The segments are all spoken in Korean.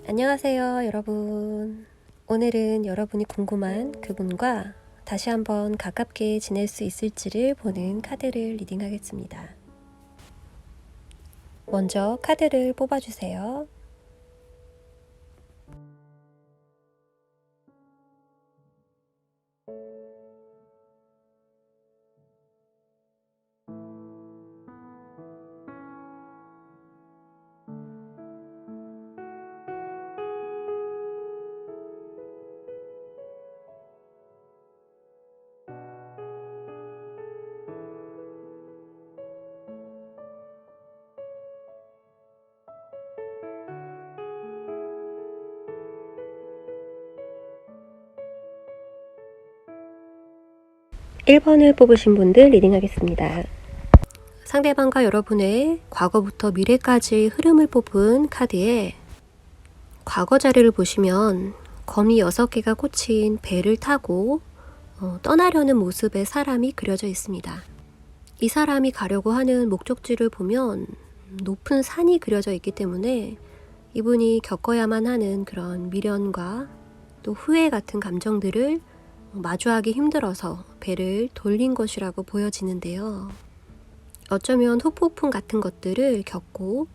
안녕하세요, 여러분. 오늘은 여러분이 궁금한 그분과 다시 한번 가깝게 지낼 수 있을지를 보는 카드를 리딩하겠습니다. 먼저 카드를 뽑아주세요. (1번을) 뽑으신 분들 리딩하겠습니다. 상대방과 여러분의 과거부터 미래까지 흐름을 뽑은 카드에 과거 자리를 보시면 거미 6개가 꽂힌 배를 타고 떠나려는 모습의 사람이 그려져 있습니다. 이 사람이 가려고 하는 목적지를 보면 높은 산이 그려져 있기 때문에 이분이 겪어야만 하는 그런 미련과 또 후회 같은 감정들을 마주하기 힘들어서 배를 돌린 것이라고 보여지는데요. 어쩌면 후폭풍 같은 것들을 겪고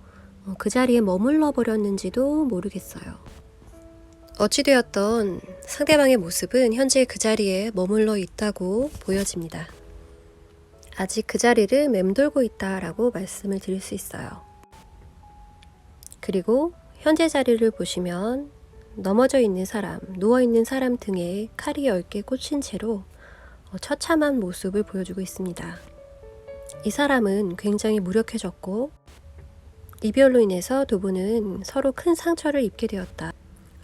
그 자리에 머물러 버렸는지도 모르겠어요. 어찌되었던 상대방의 모습은 현재 그 자리에 머물러 있다고 보여집니다. 아직 그 자리를 맴돌고 있다라고 말씀을 드릴 수 있어요. 그리고 현재 자리를 보시면 넘어져 있는 사람, 누워있는 사람 등에 칼이 10개 꽂힌 채로 처참한 모습을 보여주고 있습니다. 이 사람은 굉장히 무력해졌고 이별로 인해서 두 분은 서로 큰 상처를 입게 되었다.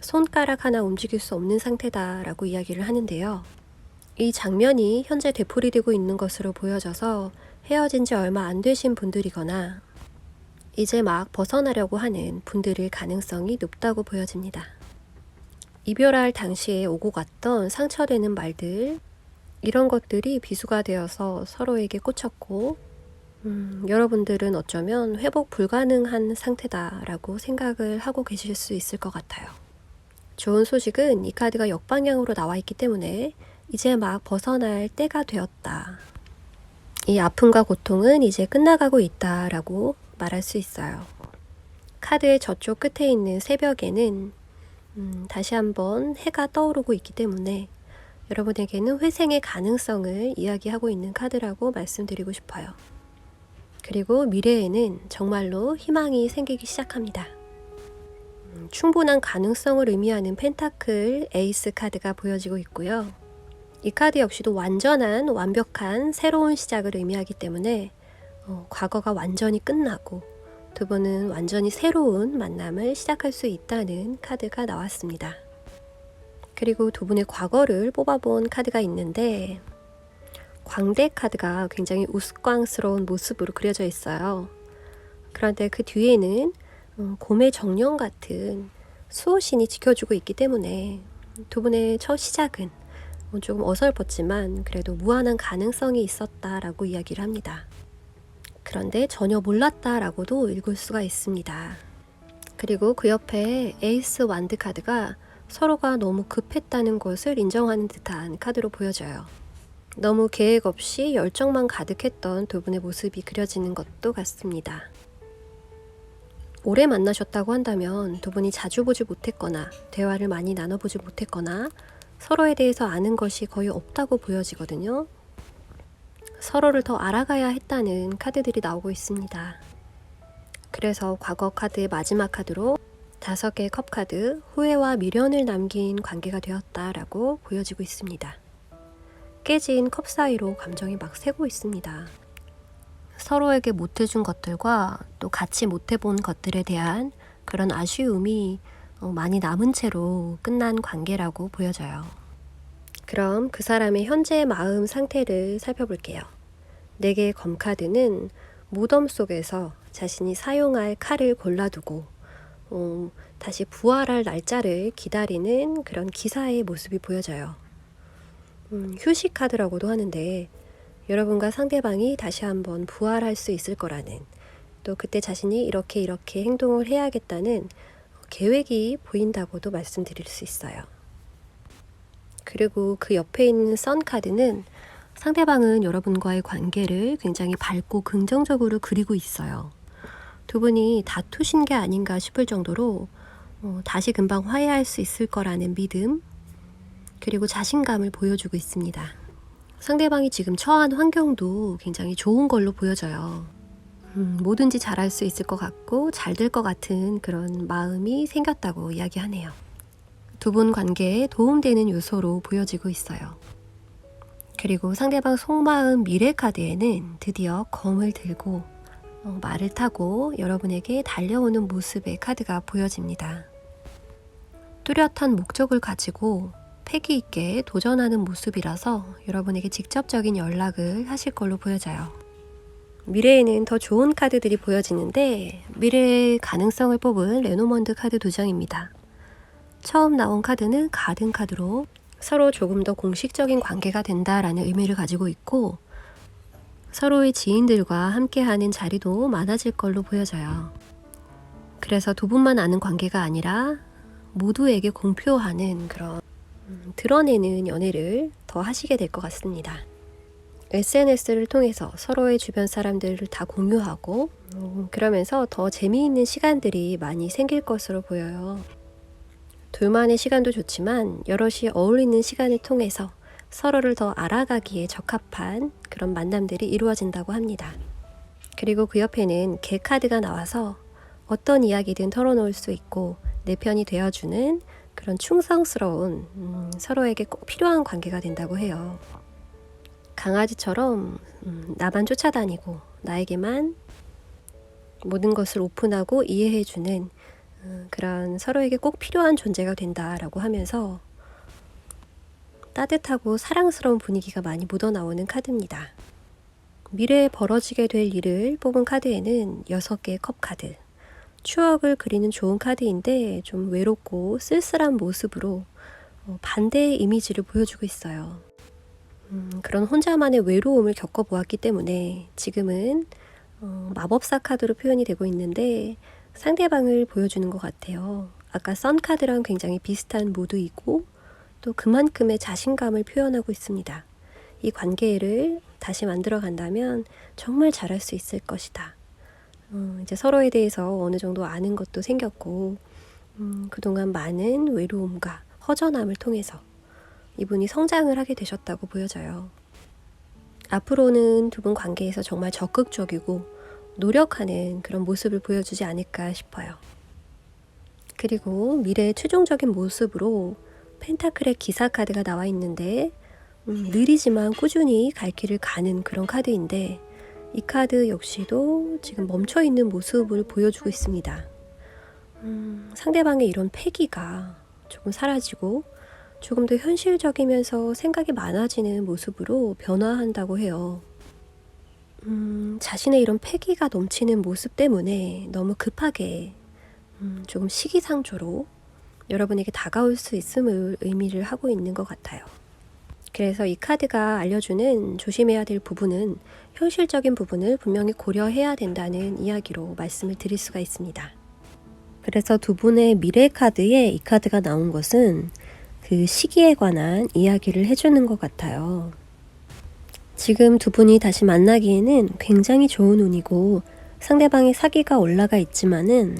손가락 하나 움직일 수 없는 상태다 라고 이야기를 하는데요. 이 장면이 현재 되풀이되고 있는 것으로 보여져서 헤어진 지 얼마 안 되신 분들이거나 이제 막 벗어나려고 하는 분들일 가능성이 높다고 보여집니다. 이별할 당시에 오고 갔던 상처되는 말들, 이런 것들이 비수가 되어서 서로에게 꽂혔고 여러분들은 어쩌면 회복 불가능한 상태다라고 생각을 하고 계실 수 있을 것 같아요. 좋은 소식은 이 카드가 역방향으로 나와 있기 때문에 이제 막 벗어날 때가 되었다. 이 아픔과 고통은 이제 끝나가고 있다라고 말할 수 있어요. 카드의 저쪽 끝에 있는 새벽에는 다시 한번 해가 떠오르고 있기 때문에 여러분에게는 회생의 가능성을 이야기하고 있는 카드라고 말씀드리고 싶어요. 그리고 미래에는 정말로 희망이 생기기 시작합니다. 충분한 가능성을 의미하는 펜타클 에이스 카드가 보여지고 있고요. 이 카드 역시도 완벽한 새로운 시작을 의미하기 때문에 과거가 완전히 끝나고 두 분은 완전히 새로운 만남을 시작할 수 있다는 카드가 나왔습니다. 그리고 두 분의 과거를 뽑아본 카드가 있는데 광대 카드가 굉장히 우스꽝스러운 모습으로 그려져 있어요. 그런데 그 뒤에는 곰의 정령 같은 수호신이 지켜주고 있기 때문에 두 분의 첫 시작은 조금 어설펐지만 그래도 무한한 가능성이 있었다라고 이야기를 합니다. 그런데 전혀 몰랐다라고도 읽을 수가 있습니다. 그리고 그 옆에 에이스 완드 카드가 서로가 너무 급했다는 것을 인정하는 듯한 카드로 보여져요. 너무 계획 없이 열정만 가득했던 두 분의 모습이 그려지는 것도 같습니다. 오래 만나셨다고 한다면 두 분이 자주 보지 못했거나 대화를 많이 나눠보지 못했거나 서로에 대해서 아는 것이 거의 없다고 보여지거든요. 서로를 더 알아가야 했다는 카드들이 나오고 있습니다. 그래서 과거 카드의 마지막 카드로 5개의 컵 카드, 후회와 미련을 남긴 관계가 되었다라고 보여지고 있습니다. 깨진 컵 사이로 감정이 막 새고 있습니다. 서로에게 못해준 것들과 또 같이 못해본 것들에 대한 그런 아쉬움이 많이 남은 채로 끝난 관계라고 보여져요. 그럼 그 사람의 현재의 마음 상태를 살펴볼게요. 4개의 검 카드는 무덤 속에서 자신이 사용할 칼을 골라두고 다시 부활할 날짜를 기다리는 그런 기사의 모습이 보여져요. 휴식 카드라고도 하는데 여러분과 상대방이 다시 한번 부활할 수 있을 거라는, 또 그때 자신이 이렇게 행동을 해야겠다는 계획이 보인다고도 말씀드릴 수 있어요. 그리고 그 옆에 있는 선 카드는 상대방은 여러분과의 관계를 굉장히 밝고 긍정적으로 그리고 있어요. 두 분이 다투신 게 아닌가 싶을 정도로 다시 금방 화해할 수 있을 거라는 믿음, 그리고 자신감을 보여주고 있습니다. 상대방이 지금 처한 환경도 굉장히 좋은 걸로 보여져요. 뭐든지 잘할 수 있을 것 같고 잘 될 것 같은 그런 마음이 생겼다고 이야기하네요. 두 분 관계에 도움되는 요소로 보여지고 있어요. 그리고 상대방 속마음 미래 카드에는 드디어 검을 들고 말을 타고 여러분에게 달려오는 모습의 카드가 보여집니다. 뚜렷한 목적을 가지고 패기 있게 도전하는 모습이라서 여러분에게 직접적인 연락을 하실 걸로 보여져요. 미래에는 더 좋은 카드들이 보여지는데 미래의 가능성을 뽑은 레노먼드 카드 2장입니다. 처음 나온 카드는 가든 카드로 서로 조금 더 공식적인 관계가 된다라는 의미를 가지고 있고 서로의 지인들과 함께하는 자리도 많아질 걸로 보여져요. 그래서 두 분만 아는 관계가 아니라 모두에게 공표하는 그런 드러내는 연애를 더 하시게 될 것 같습니다. SNS를 통해서 서로의 주변 사람들을 다 공유하고 그러면서 더 재미있는 시간들이 많이 생길 것으로 보여요. 둘만의 시간도 좋지만 여럿이 어울리는 시간을 통해서 서로를 더 알아가기에 적합한 그런 만남들이 이루어진다고 합니다. 그리고 그 옆에는 개 카드가 나와서 어떤 이야기든 털어놓을 수 있고 내 편이 되어주는 그런 충성스러운 서로에게 꼭 필요한 관계가 된다고 해요. 강아지처럼 나만 쫓아다니고 나에게만 모든 것을 오픈하고 이해해주는 그런 서로에게 꼭 필요한 존재가 된다라고 하면서 따뜻하고 사랑스러운 분위기가 많이 묻어나오는 카드입니다. 미래에 벌어지게 될 일을 뽑은 카드에는 6개의 컵 카드. 추억을 그리는 좋은 카드인데 좀 외롭고 쓸쓸한 모습으로 반대의 이미지를 보여주고 있어요. 그런 혼자만의 외로움을 겪어보았기 때문에 지금은 마법사 카드로 표현이 되고 있는데 상대방을 보여주는 것 같아요. 아까 선 카드랑 굉장히 비슷한 무드이고 또 그만큼의 자신감을 표현하고 있습니다. 이 관계를 다시 만들어 간다면 정말 잘할 수 있을 것이다. 이제 서로에 대해서 어느 정도 아는 것도 생겼고 그동안 많은 외로움과 허전함을 통해서 이분이 성장을 하게 되셨다고 보여져요. 앞으로는 두 분 관계에서 정말 적극적이고 노력하는 그런 모습을 보여주지 않을까 싶어요. 그리고 미래의 최종적인 모습으로 펜타클의 기사 카드가 나와 있는데 느리지만 꾸준히 갈 길을 가는 그런 카드인데 이 카드 역시도 지금 멈춰있는 모습을 보여주고 있습니다. 상대방의 이런 패기가 조금 사라지고 조금 더 현실적이면서 생각이 많아지는 모습으로 변화한다고 해요. 자신의 이런 패기가 넘치는 모습 때문에 너무 급하게 조금 시기상조로 여러분에게 다가올 수 있음을 의미를 하고 있는 것 같아요. 그래서 이 카드가 알려주는 조심해야 될 부분은 현실적인 부분을 분명히 고려해야 된다는 이야기로 말씀을 드릴 수가 있습니다. 그래서 두 분의 미래 카드에 이 카드가 나온 것은 그 시기에 관한 이야기를 해주는 것 같아요. 지금 두 분이 다시 만나기에는 굉장히 좋은 운이고 상대방의 사기가 올라가 있지만은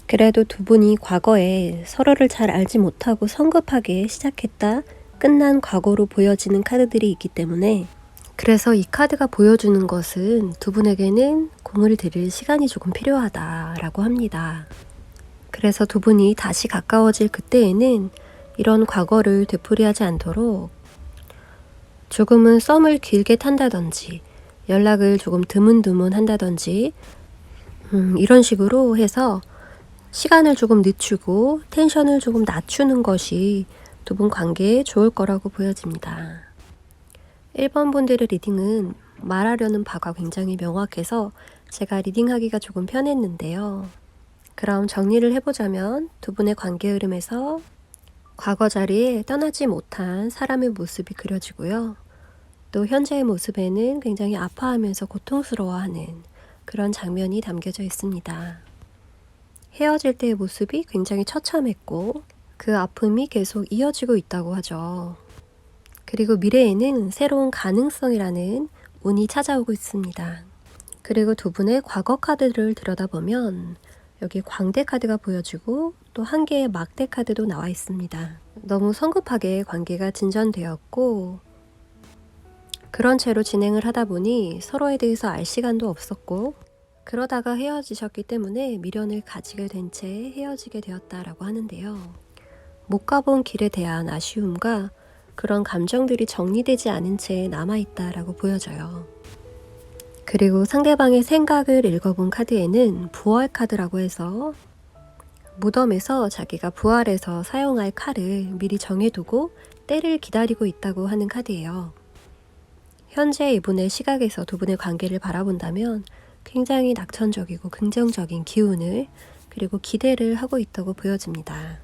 그래도 두 분이 과거에 서로를 잘 알지 못하고 성급하게 시작했다 끝난 과거로 보여지는 카드들이 있기 때문에 그래서 이 카드가 보여주는 것은 두 분에게는 공을 들일 시간이 조금 필요하다라고 합니다. 그래서 두 분이 다시 가까워질 그때에는 이런 과거를 되풀이하지 않도록 조금은 썸을 길게 탄다든지 연락을 조금 드문드문 한다든지 이런 식으로 해서 시간을 조금 늦추고 텐션을 조금 낮추는 것이 두 분 관계에 좋을 거라고 보여집니다. 1번 분들의 리딩은 말하려는 바가 굉장히 명확해서 제가 리딩하기가 조금 편했는데요. 그럼 정리를 해보자면 두 분의 관계 흐름에서 과거 자리에 떠나지 못한 사람의 모습이 그려지고요. 또 현재의 모습에는 굉장히 아파하면서 고통스러워하는 그런 장면이 담겨져 있습니다. 헤어질 때의 모습이 굉장히 처참했고 그 아픔이 계속 이어지고 있다고 하죠. 그리고 미래에는 새로운 가능성이라는 운이 찾아오고 있습니다. 그리고 두 분의 과거 카드를 들여다보면 여기 광대 카드가 보여지고 또 한 개의 막대 카드도 나와 있습니다. 너무 성급하게 관계가 진전되었고 그런 채로 진행을 하다 보니 서로에 대해서 알 시간도 없었고 그러다가 헤어지셨기 때문에 미련을 가지게 된 채 헤어지게 되었다라고 하는데요. 못 가본 길에 대한 아쉬움과 그런 감정들이 정리되지 않은 채 남아있다라고 보여져요. 그리고 상대방의 생각을 읽어본 카드에는 부활 카드라고 해서 무덤에서 자기가 부활해서 사용할 칼을 미리 정해두고 때를 기다리고 있다고 하는 카드예요. 현재 이분의 시각에서 두 분의 관계를 바라본다면 굉장히 낙천적이고 긍정적인 기운을 그리고 기대를 하고 있다고 보여집니다.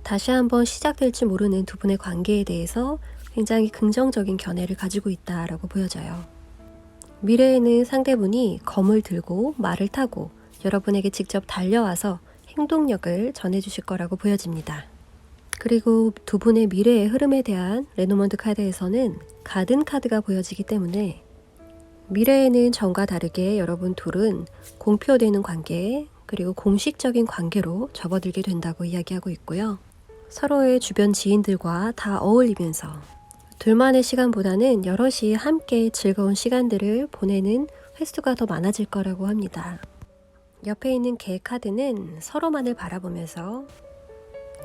다시 한번 시작될지 모르는 두 분의 관계에 대해서 굉장히 긍정적인 견해를 가지고 있다라고 보여져요. 미래에는 상대분이 검을 들고 말을 타고 여러분에게 직접 달려와서 행동력을 전해주실 거라고 보여집니다. 그리고 두 분의 미래의 흐름에 대한 레노먼드 카드에서는 가든 카드가 보여지기 때문에 미래에는 전과 다르게 여러분 둘은 공표되는 관계 그리고 공식적인 관계로 접어들게 된다고 이야기하고 있고요. 서로의 주변 지인들과 다 어울리면서 둘만의 시간보다는 여럿이 함께 즐거운 시간들을 보내는 횟수가 더 많아질 거라고 합니다. 옆에 있는 개 카드는 서로만을 바라보면서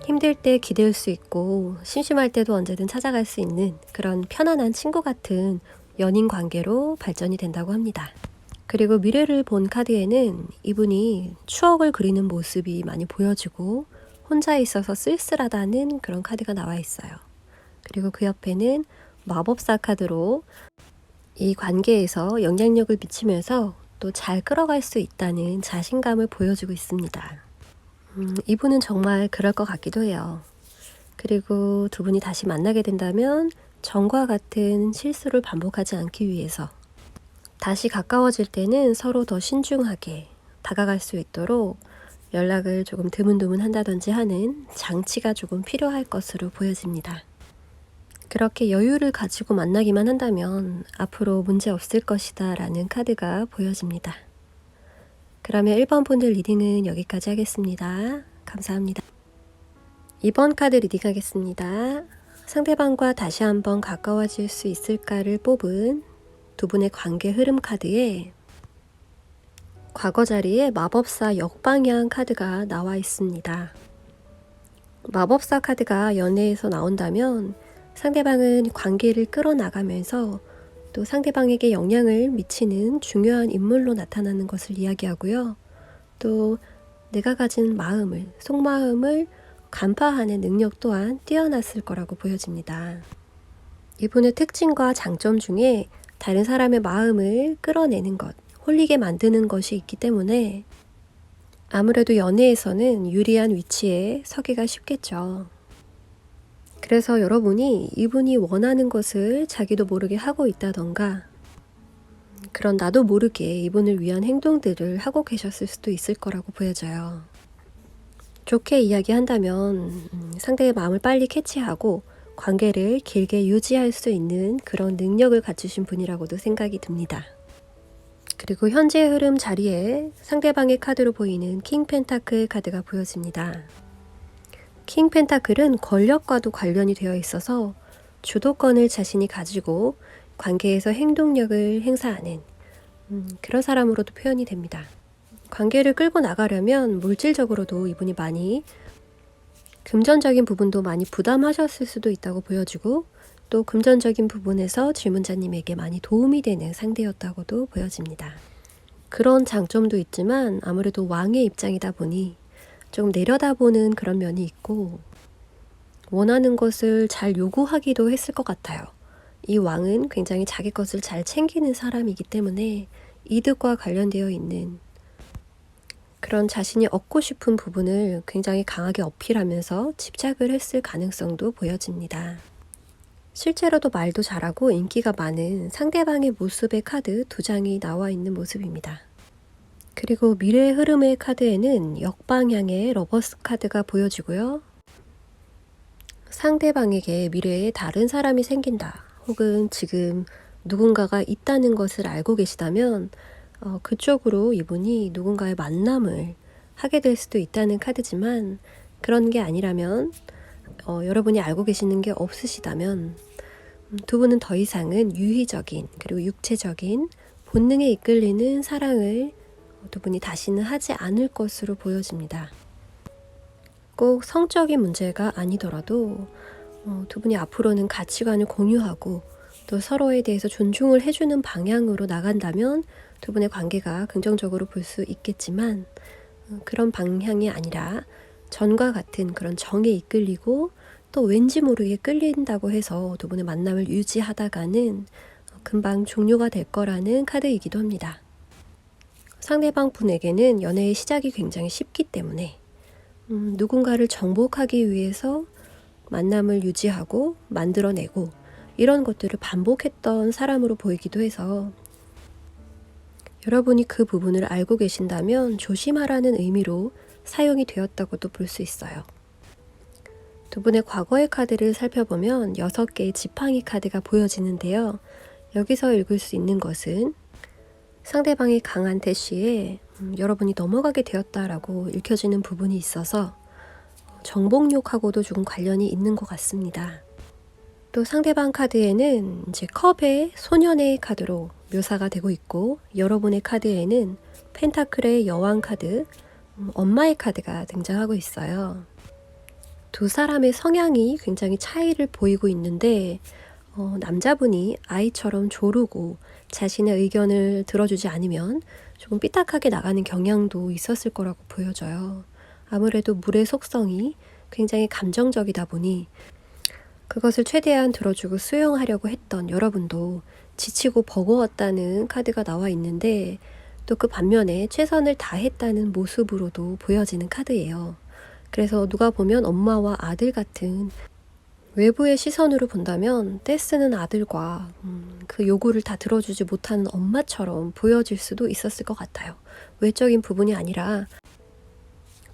힘들 때 기댈 수 있고 심심할 때도 언제든 찾아갈 수 있는 그런 편안한 친구 같은 연인 관계로 발전이 된다고 합니다. 그리고 미래를 본 카드에는 이분이 추억을 그리는 모습이 많이 보여지고 혼자 있어서 쓸쓸하다는 그런 카드가 나와 있어요. 그리고 그 옆에는 마법사 카드로 이 관계에서 영향력을 미치면서 또 잘 끌어갈 수 있다는 자신감을 보여주고 있습니다. 이분은 정말 그럴 것 같기도 해요. 그리고 두 분이 다시 만나게 된다면 전과 같은 실수를 반복하지 않기 위해서 다시 가까워질 때는 서로 더 신중하게 다가갈 수 있도록 연락을 조금 드문드문 한다든지 하는 장치가 조금 필요할 것으로 보여집니다. 그렇게 여유를 가지고 만나기만 한다면 앞으로 문제 없을 것이다 라는 카드가 보여집니다. 그러면 1번 분들 리딩은 여기까지 하겠습니다. 감사합니다. 2번 카드 리딩 하겠습니다. 상대방과 다시 한번 가까워질 수 있을까를 뽑은 두 분의 관계 흐름 카드에 과거 자리에 마법사 역방향 카드가 나와 있습니다. 마법사 카드가 연애에서 나온다면 상대방은 관계를 끌어나가면서 또 상대방에게 영향을 미치는 중요한 인물로 나타나는 것을 이야기하고요. 또 내가 가진 마음을, 속마음을 간파하는 능력 또한 뛰어났을 거라고 보여집니다. 이분의 특징과 장점 중에 다른 사람의 마음을 끌어내는 것, 홀리게 만드는 것이 있기 때문에 아무래도 연애에서는 유리한 위치에 서기가 쉽겠죠. 그래서 여러분이 이분이 원하는 것을 자기도 모르게 하고 있다던가 그런 나도 모르게 이분을 위한 행동들을 하고 계셨을 수도 있을 거라고 보여져요. 좋게 이야기한다면 상대의 마음을 빨리 캐치하고 관계를 길게 유지할 수 있는 그런 능력을 갖추신 분이라고도 생각이 듭니다. 그리고 현재 흐름 자리에 상대방의 카드로 보이는 킹 펜타클 카드가 보여집니다. 킹 펜타클은 권력과도 관련이 되어 있어서 주도권을 자신이 가지고 관계에서 행동력을 행사하는 그런 사람으로도 표현이 됩니다. 관계를 끌고 나가려면 물질적으로도 이분이 많이 금전적인 부분도 많이 부담하셨을 수도 있다고 보여지고 또 금전적인 부분에서 질문자님에게 많이 도움이 되는 상대였다고도 보여집니다. 그런 장점도 있지만 아무래도 왕의 입장이다 보니 좀 내려다보는 그런 면이 있고 원하는 것을 잘 요구하기도 했을 것 같아요. 이 왕은 굉장히 자기 것을 잘 챙기는 사람이기 때문에 이득과 관련되어 있는 그런 자신이 얻고 싶은 부분을 굉장히 강하게 어필하면서 집착을 했을 가능성도 보여집니다. 실제로도 말도 잘하고 인기가 많은 상대방의 모습의 카드 2장이 나와 있는 모습입니다. 그리고 미래의 흐름의 카드에는 역방향의 러버스 카드가 보여지고요. 상대방에게 미래에 다른 사람이 생긴다, 혹은 지금 누군가가 있다는 것을 알고 계시다면 그쪽으로 이분이 누군가의 만남을 하게 될 수도 있다는 카드지만, 그런 게 아니라면 여러분이 알고 계시는 게 없으시다면 두 분은 더 이상은 유희적인 그리고 육체적인 본능에 이끌리는 사랑을 두 분이 다시는 하지 않을 것으로 보여집니다. 꼭 성적인 문제가 아니더라도 두 분이 앞으로는 가치관을 공유하고 또 서로에 대해서 존중을 해주는 방향으로 나간다면 두 분의 관계가 긍정적으로 볼 수 있겠지만, 그런 방향이 아니라 전과 같은 그런 정에 이끌리고 또 왠지 모르게 끌린다고 해서 두 분의 만남을 유지하다가는 금방 종료가 될 거라는 카드이기도 합니다. 상대방 분에게는 연애의 시작이 굉장히 쉽기 때문에 누군가를 정복하기 위해서 만남을 유지하고 만들어내고 이런 것들을 반복했던 사람으로 보이기도 해서, 여러분이 그 부분을 알고 계신다면 조심하라는 의미로 사용이 되었다고도 볼 수 있어요. 두 분의 과거의 카드를 살펴보면 6개의 지팡이 카드가 보여지는데요. 여기서 읽을 수 있는 것은 상대방의 강한 대시에 여러분이 넘어가게 되었다라고 읽혀지는 부분이 있어서 정복욕하고도 조금 관련이 있는 것 같습니다. 또 상대방 카드에는 이제 컵의 소년의 카드로 묘사가 되고 있고, 여러분의 카드에는 펜타클의 여왕 카드, 엄마의 카드가 등장하고 있어요. 두 사람의 성향이 굉장히 차이를 보이고 있는데 남자분이 아이처럼 조르고 자신의 의견을 들어주지 않으면 조금 삐딱하게 나가는 경향도 있었을 거라고 보여져요. 아무래도 물의 속성이 굉장히 감정적이다 보니 그것을 최대한 들어주고 수용하려고 했던 여러분도 지치고 버거웠다는 카드가 나와 있는데, 또 그 반면에 최선을 다했다는 모습으로도 보여지는 카드예요. 그래서 누가 보면 엄마와 아들 같은, 외부의 시선으로 본다면 떼쓰는 아들과 그 요구를 다 들어주지 못하는 엄마처럼 보여질 수도 있었을 것 같아요. 외적인 부분이 아니라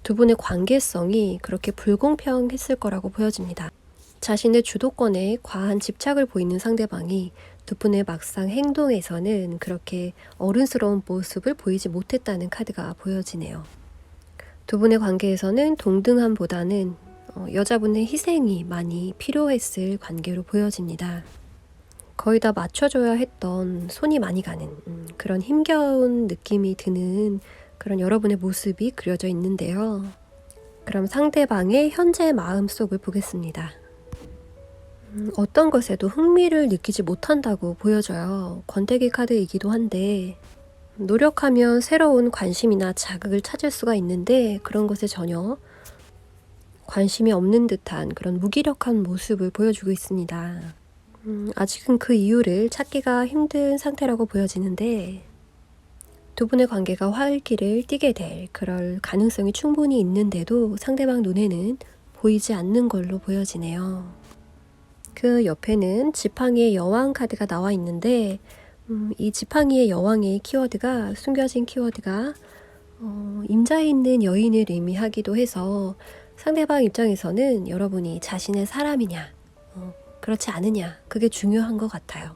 두 분의 관계성이 그렇게 불공평했을 거라고 보여집니다. 자신의 주도권에 과한 집착을 보이는 상대방이 두 분의 막상 행동에서는 그렇게 어른스러운 모습을 보이지 못했다는 카드가 보여지네요. 두 분의 관계에서는 동등함보다는 여자분의 희생이 많이 필요했을 관계로 보여집니다. 거의 다 맞춰줘야 했던 손이 많이 가는 그런 힘겨운 느낌이 드는 그런 여러분의 모습이 그려져 있는데요. 그럼 상대방의 현재 마음속을 보겠습니다. 어떤 것에도 흥미를 느끼지 못한다고 보여져요. 권태기 카드이기도 한데, 노력하면 새로운 관심이나 자극을 찾을 수가 있는데 그런 것에 전혀 관심이 없는 듯한 그런 무기력한 모습을 보여주고 있습니다. 아직은 그 이유를 찾기가 힘든 상태라고 보여지는데, 두 분의 관계가 활기를 띠게 될 그럴 가능성이 충분히 있는데도 상대방 눈에는 보이지 않는 걸로 보여지네요. 그 옆에는 지팡이의 여왕 카드가 나와 있는데, 이 지팡이의 여왕의 키워드가, 숨겨진 키워드가 임자에 있는 여인을 의미하기도 해서 상대방 입장에서는 여러분이 자신의 사람이냐, 그렇지 않으냐, 그게 중요한 것 같아요.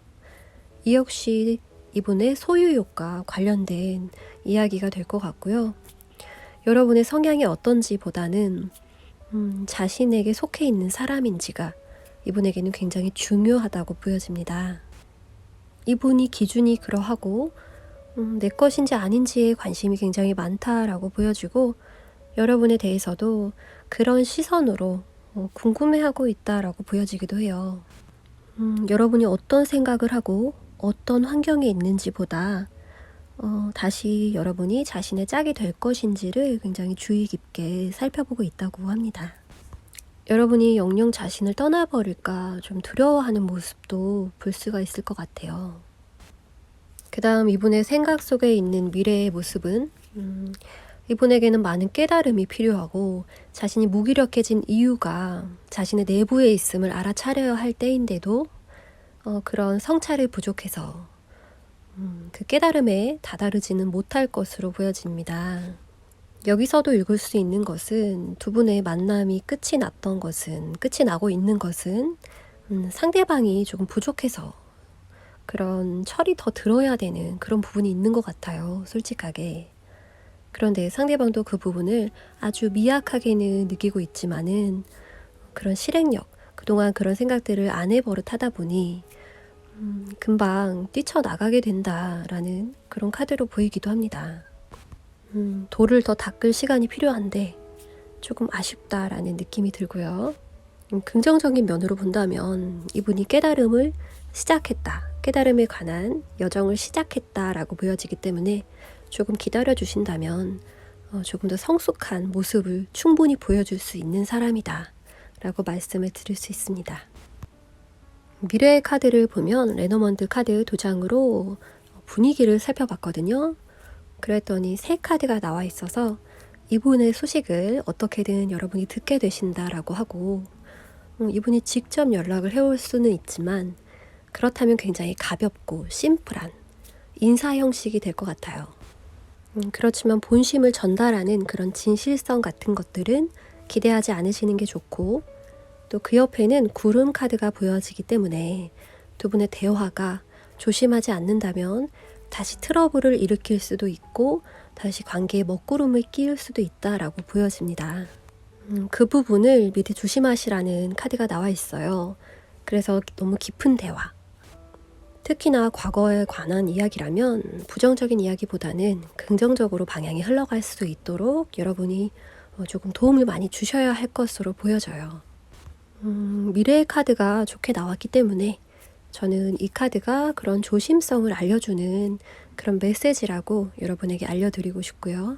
이 역시 이분의 소유욕과 관련된 이야기가 될 것 같고요. 여러분의 성향이 어떤지 보다는 자신에게 속해 있는 사람인지가 이분에게는 굉장히 중요하다고 보여집니다. 이분이 기준이 그러하고 내 것인지 아닌지에 관심이 굉장히 많다라고 보여지고, 여러분에 대해서도 그런 시선으로 궁금해하고 있다라고 보여지기도 해요. 여러분이 어떤 생각을 하고 어떤 환경에 있는지보다 다시 여러분이 자신의 짝이 될 것인지를 굉장히 주의 깊게 살펴보고 있다고 합니다. 여러분이 영영 자신을 떠나버릴까 좀 두려워하는 모습도 볼 수가 있을 것 같아요. 그 다음 이분의 생각 속에 있는 미래의 모습은 이분에게는 많은 깨달음이 필요하고, 자신이 무기력해진 이유가 자신의 내부에 있음을 알아차려야 할 때인데도 그런 성찰이 부족해서 그 깨달음에 다다르지는 못할 것으로 보여집니다. 여기서도 읽을 수 있는 것은 두 분의 만남이 끝이 나고 있는 것은 상대방이 조금 부족해서 그런 철이 더 들어야 되는 그런 부분이 있는 것 같아요. 솔직하게. 그런데 상대방도 그 부분을 아주 미약하게는 느끼고 있지만은 그런 실행력, 그동안 그런 생각들을 안 해버릇 하다 보니 금방 뛰쳐나가게 된다라는 그런 카드로 보이기도 합니다. 돌을 더 닦을 시간이 필요한데 조금 아쉽다라는 느낌이 들고요. 긍정적인 면으로 본다면 이분이 깨달음을 시작했다. 깨달음에 관한 여정을 시작했다라고 보여지기 때문에 조금 기다려 주신다면 조금 더 성숙한 모습을 충분히 보여줄 수 있는 사람이다 라고 말씀을 드릴 수 있습니다. 미래의 카드를 보면 레너먼드 카드 도장으로 분위기를 살펴봤거든요. 그랬더니 새 카드가 나와 있어서 이분의 소식을 어떻게든 여러분이 듣게 되신다라고 하고 이분이 직접 연락을 해올 수는 있지만 그렇다면 굉장히 가볍고 심플한 인사 형식이 될 것 같아요. 그렇지만 본심을 전달하는 그런 진실성 같은 것들은 기대하지 않으시는 게 좋고 또 그 옆에는 구름 카드가 보여지기 때문에 두 분의 대화가 조심하지 않는다면 다시 트러블을 일으킬 수도 있고 다시 관계에 먹구름을 끼울 수도 있다라고 보여집니다. 그 부분을 미리 조심하시라는 카드가 나와 있어요. 그래서 너무 깊은 대화, 특히나 과거에 관한 이야기라면 부정적인 이야기보다는 긍정적으로 방향이 흘러갈 수 있도록 여러분이 조금 도움을 많이 주셔야 할 것으로 보여져요. 미래의 카드가 좋게 나왔기 때문에 저는 이 카드가 그런 조심성을 알려주는 그런 메시지라고 여러분에게 알려드리고 싶고요.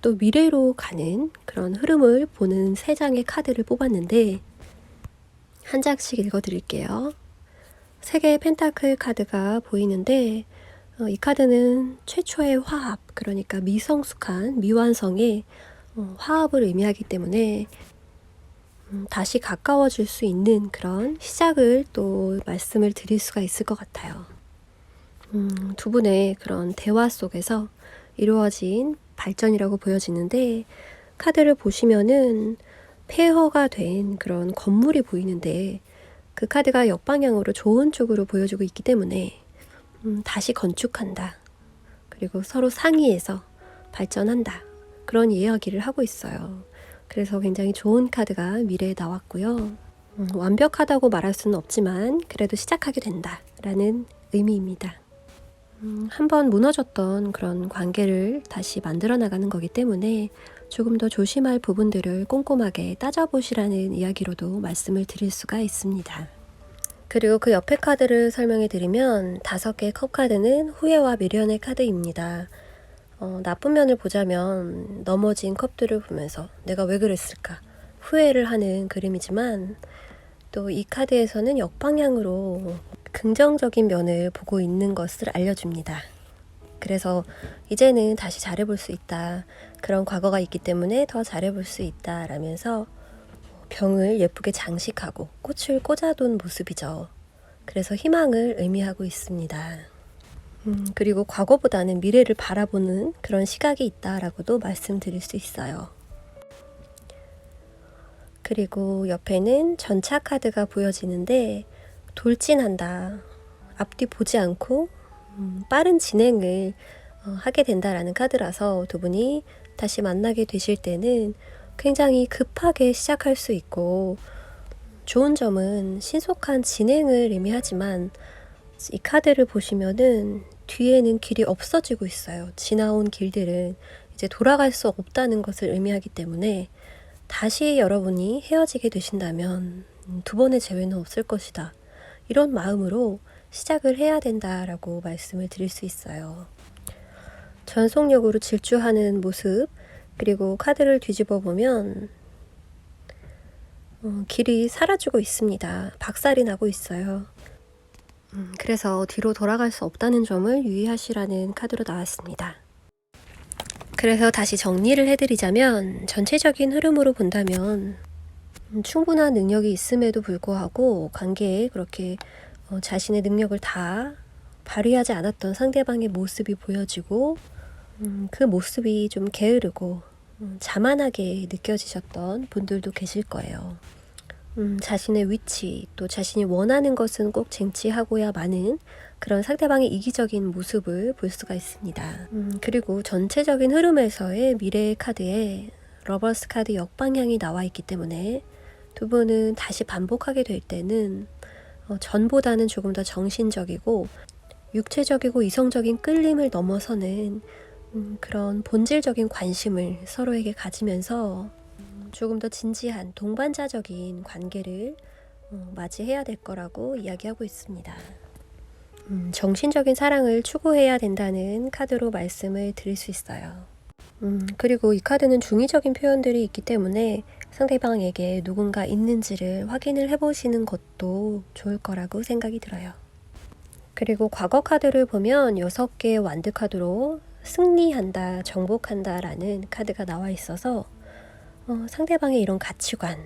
또 미래로 가는 그런 흐름을 보는 3장의 카드를 뽑았는데 한 장씩 읽어드릴게요. 3개의 펜타클 카드가 보이는데 이 카드는 최초의 화합, 그러니까 미성숙한 미완성의 화합을 의미하기 때문에 다시 가까워질 수 있는 그런 시작을 또 말씀을 드릴 수가 있을 것 같아요. 두 분의 그런 대화 속에서 이루어진 발전이라고 보여지는데 카드를 보시면은 폐허가 된 그런 건물이 보이는데 그 카드가 역방향으로 좋은 쪽으로 보여주고 있기 때문에 다시 건축한다. 그리고 서로 상의해서 발전한다. 그런 이야기를 하고 있어요. 그래서 굉장히 좋은 카드가 미래에 나왔고요. 완벽하다고 말할 수는 없지만 그래도 시작하게 된다라는 의미입니다. 한번 무너졌던 그런 관계를 다시 만들어 나가는 거기 때문에 조금 더 조심할 부분들을 꼼꼼하게 따져보시라는 이야기로도 말씀을 드릴 수가 있습니다. 그리고 그 옆에 카드를 설명해 드리면 5개의 컵 카드는 후회와 미련의 카드입니다. 나쁜 면을 보자면 넘어진 컵들을 보면서 내가 왜 그랬을까 후회를 하는 그림이지만 또 이 카드에서는 역방향으로 긍정적인 면을 보고 있는 것을 알려줍니다. 그래서 이제는 다시 잘해볼 수 있다. 그런 과거가 있기 때문에 더 잘해볼 수 있다 라면서 병을 예쁘게 장식하고 꽃을 꽂아둔 모습이죠. 그래서 희망을 의미하고 있습니다. 그리고 과거보다는 미래를 바라보는 그런 시각이 있다라고도 말씀드릴 수 있어요. 그리고 옆에는 전차 카드가 보여지는데 돌진한다. 앞뒤 보지 않고 빠른 진행을 하게 된다라는 카드라서 두 분이 다시 만나게 되실 때는 굉장히 급하게 시작할 수 있고 좋은 점은 신속한 진행을 의미하지만 이 카드를 보시면은 뒤에는 길이 없어지고 있어요. 지나온 길들은 이제 돌아갈 수 없다는 것을 의미하기 때문에 다시 여러분이 헤어지게 되신다면 2번의 재회는 없을 것이다. 이런 마음으로 시작을 해야 된다라고 말씀을 드릴 수 있어요. 전속력으로 질주하는 모습, 그리고 카드를 뒤집어 보면 길이 사라지고 있습니다. 박살이 나고 있어요. 그래서 뒤로 돌아갈 수 없다는 점을 유의하시라는 카드로 나왔습니다. 그래서 다시 정리를 해드리자면 전체적인 흐름으로 본다면 충분한 능력이 있음에도 불구하고 관계에 그렇게 자신의 능력을 다 발휘하지 않았던 상대방의 모습이 보여지고 그 모습이 좀 게으르고 자만하게 느껴지셨던 분들도 계실 거예요. 자신의 위치, 또 자신이 원하는 것은 꼭 쟁취하고야 마는 그런 상대방의 이기적인 모습을 볼 수가 있습니다. 그리고 전체적인 흐름에서의 미래의 카드에 러버스 카드 역방향이 나와 있기 때문에 두 분은 다시 반복하게 될 때는 전보다는 조금 더 정신적이고 육체적이고 이성적인 끌림을 넘어서는 그런 본질적인 관심을 서로에게 가지면서 조금 더 진지한 동반자적인 관계를 맞이해야 될 거라고 이야기하고 있습니다. 정신적인 사랑을 추구해야 된다는 카드로 말씀을 드릴 수 있어요. 그리고 이 카드는 중의적인 표현들이 있기 때문에 상대방에게 누군가 있는지를 확인을 해보시는 것도 좋을 거라고 생각이 들어요. 그리고 과거 카드를 보면 6개의 완드 카드로 승리한다, 정복한다 라는 카드가 나와 있어서 상대방의 이런 가치관,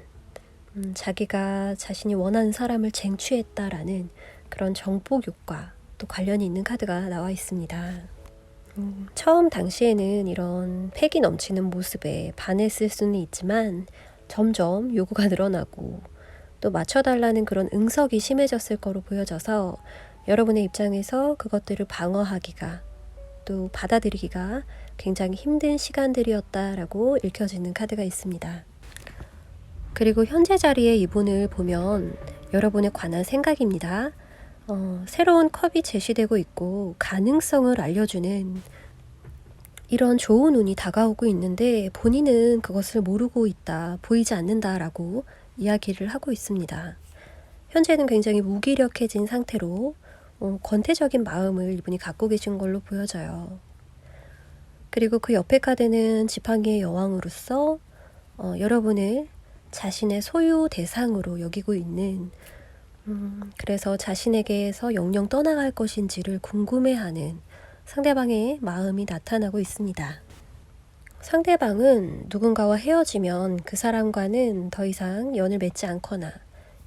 자기가 자신이 원하는 사람을 쟁취했다라는 그런 정복욕과 또 관련이 있는 카드가 나와 있습니다. 처음 당시에는 이런 패기 넘치는 모습에 반했을 수는 있지만 점점 요구가 늘어나고 또 맞춰달라는 그런 응석이 심해졌을 거로 보여져서 여러분의 입장에서 그것들을 방어하기가 또 받아들이기가 굉장히 힘든 시간들이었다라고 읽혀지는 카드가 있습니다. 그리고 현재 자리에 이분을 보면 여러분에 관한 생각입니다. 새로운 컵이 제시되고 있고 가능성을 알려주는 이런 좋은 운이 다가오고 있는데 본인은 그것을 모르고 있다, 보이지 않는다라고 이야기를 하고 있습니다. 현재는 굉장히 무기력해진 상태로 권태적인 마음을 이분이 갖고 계신 걸로 보여져요. 그리고 그 옆에 카드는 지팡이의 여왕으로서 여러분을 자신의 소유 대상으로 여기고 있는 그래서 자신에게서 영영 떠나갈 것인지를 궁금해하는 상대방의 마음이 나타나고 있습니다. 상대방은 누군가와 헤어지면 그 사람과는 더 이상 연을 맺지 않거나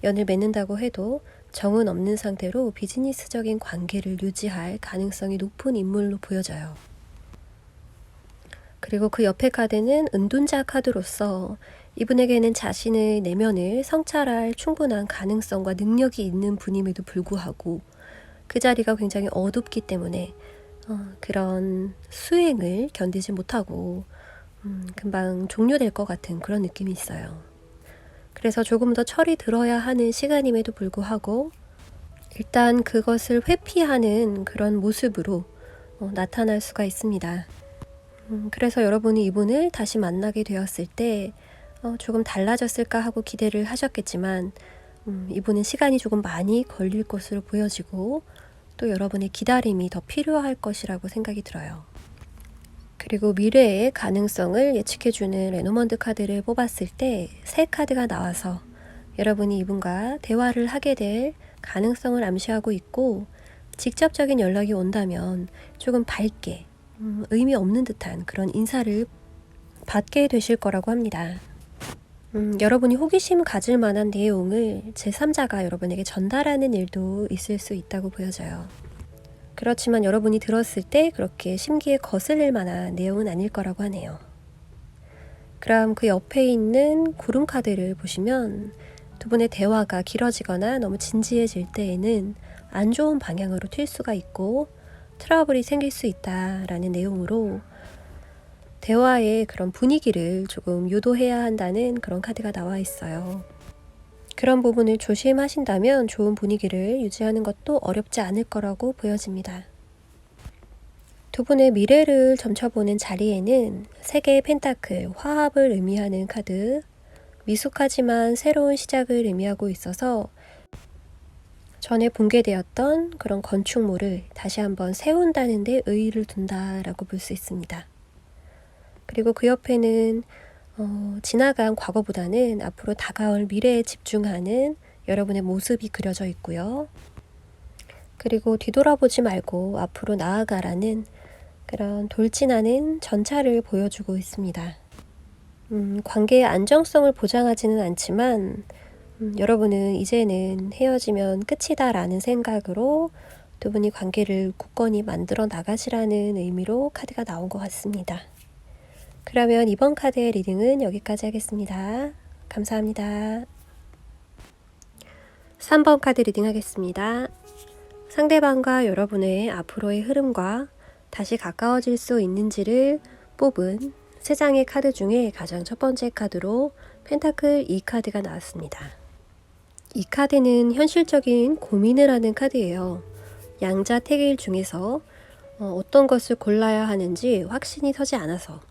연을 맺는다고 해도 정은 없는 상태로 비즈니스적인 관계를 유지할 가능성이 높은 인물로 보여져요. 그리고 그 옆에 카드는 은둔자 카드로서 이분에게는 자신의 내면을 성찰할 충분한 가능성과 능력이 있는 분임에도 불구하고 그 자리가 굉장히 어둡기 때문에 그런 수행을 견디지 못하고 금방 종료될 것 같은 그런 느낌이 있어요. 그래서 조금 더 철이 들어야 하는 시간임에도 불구하고 일단 그것을 회피하는 그런 모습으로 나타날 수가 있습니다. 그래서 여러분이 이분을 다시 만나게 되었을 때 조금 달라졌을까 하고 기대를 하셨겠지만 이분은 시간이 조금 많이 걸릴 것으로 보여지고 또 여러분의 기다림이 더 필요할 것이라고 생각이 들어요. 그리고 미래의 가능성을 예측해주는 레노먼드 카드를 뽑았을 때 새 카드가 나와서 여러분이 이분과 대화를 하게 될 가능성을 암시하고 있고 직접적인 연락이 온다면 조금 밝게 의미 없는 듯한 그런 인사를 받게 되실 거라고 합니다. 여러분이 호기심 가질 만한 내용을 제3자가 여러분에게 전달하는 일도 있을 수 있다고 보여져요. 그렇지만 여러분이 들었을 때 그렇게 심기에 거슬릴 만한 내용은 아닐 거라고 하네요. 그럼 그 옆에 있는 구름 카드를 보시면 두 분의 대화가 길어지거나 너무 진지해질 때에는 안 좋은 방향으로 튈 수가 있고 트러블이 생길 수 있다라는 내용으로 대화의 그런 분위기를 조금 유도해야 한다는 그런 카드가 나와 있어요. 그런 부분을 조심하신다면 좋은 분위기를 유지하는 것도 어렵지 않을 거라고 보여집니다. 두 분의 미래를 점쳐보는 자리에는 3개의 펜타클, 화합을 의미하는 카드, 미숙하지만 새로운 시작을 의미하고 있어서 전에 붕괴되었던 그런 건축물을 다시 한번 세운다는 데 의의를 둔다라고 볼 수 있습니다. 그리고 그 옆에는 지나간 과거보다는 앞으로 다가올 미래에 집중하는 여러분의 모습이 그려져 있고요. 그리고 뒤돌아보지 말고 앞으로 나아가라는 그런 돌진하는 전차를 보여주고 있습니다. 관계의 안정성을 보장하지는 않지만 여러분은 이제는 헤어지면 끝이다 라는 생각으로 두 분이 관계를 굳건히 만들어 나가시라는 의미로 카드가 나온 것 같습니다. 그러면 이번 카드의 리딩은 여기까지 하겠습니다. 감사합니다. 3번 카드 리딩 하겠습니다. 상대방과 여러분의 앞으로의 흐름과 다시 가까워질 수 있는지를 뽑은 3장의 카드 중에 가장 첫 번째 카드로 펜타클 2카드가 나왔습니다. 이 카드는 현실적인 고민을 하는 카드예요. 양자택일 중에서 어떤 것을 골라야 하는지 확신이 서지 않아서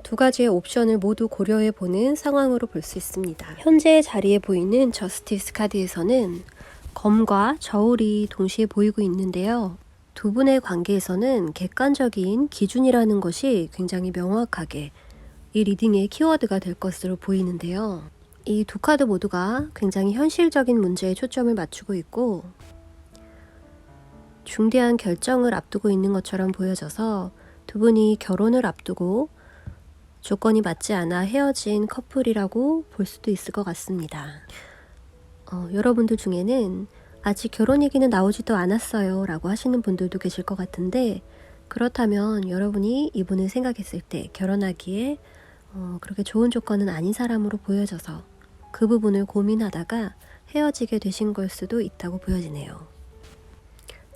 두 가지의 옵션을 모두 고려해 보는 상황으로 볼 수 있습니다. 현재 자리에 보이는 저스티스 카드에서는 검과 저울이 동시에 보이고 있는데요. 두 분의 관계에서는 객관적인 기준이라는 것이 굉장히 명확하게 이 리딩의 키워드가 될 것으로 보이는데요. 이 두 카드 모두가 굉장히 현실적인 문제에 초점을 맞추고 있고 중대한 결정을 앞두고 있는 것처럼 보여져서 두 분이 결혼을 앞두고 조건이 맞지 않아 헤어진 커플이라고 볼 수도 있을 것 같습니다. 여러분들 중에는 아직 결혼 얘기는 나오지도 않았어요 라고 하시는 분들도 계실 것 같은데, 그렇다면 여러분이 이분을 생각했을 때 결혼하기에 그렇게 좋은 조건은 아닌 사람으로 보여져서 그 부분을 고민하다가 헤어지게 되신 걸 수도 있다고 보여지네요.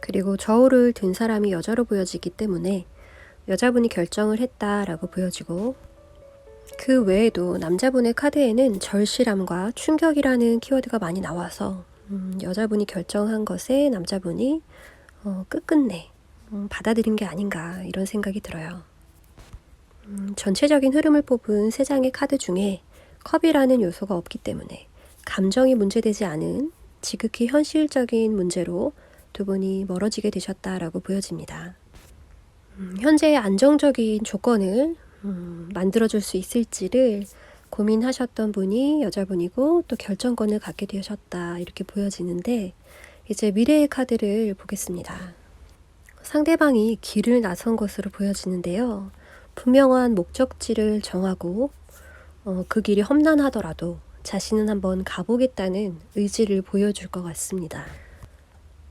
그리고 저울을 든 사람이 여자로 보여지기 때문에 여자분이 결정을 했다라고 보여지고, 그 외에도 남자분의 카드에는 절실함과 충격이라는 키워드가 많이 나와서 여자분이 결정한 것에 남자분이 끝끝내 받아들인 게 아닌가 이런 생각이 들어요. 전체적인 흐름을 뽑은 3장의 카드 중에 컵이라는 요소가 없기 때문에 감정이 문제되지 않은 지극히 현실적인 문제로 두 분이 멀어지게 되셨다라고 보여집니다. 현재의 안정적인 조건을 만들어줄 수 있을지를 고민하셨던 분이 여자분이고 또 결정권을 갖게 되셨다 이렇게 보여지는데, 이제 미래의 카드를 보겠습니다. 상대방이 길을 나선 것으로 보여지는데요. 분명한 목적지를 정하고 그 길이 험난하더라도 자신은 한번 가보겠다는 의지를 보여줄 것 같습니다.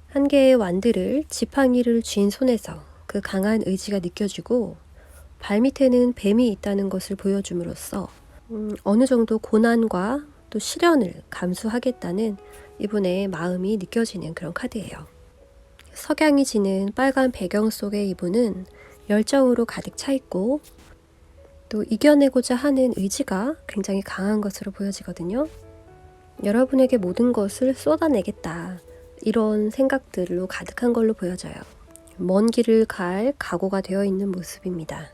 한 개의 완드를 지팡이를 쥔 손에서 그 강한 의지가 느껴지고 발밑에는 뱀이 있다는 것을 보여줌으로써 어느 정도 고난과 또 시련을 감수하겠다는 이분의 마음이 느껴지는 그런 카드예요. 석양이 지는 빨간 배경 속에 이분은 열정으로 가득 차 있고 또 이겨내고자 하는 의지가 굉장히 강한 것으로 보여지거든요. 여러분에게 모든 것을 쏟아내겠다 이런 생각들로 가득한 걸로 보여져요. 먼 길을 갈 각오가 되어 있는 모습입니다.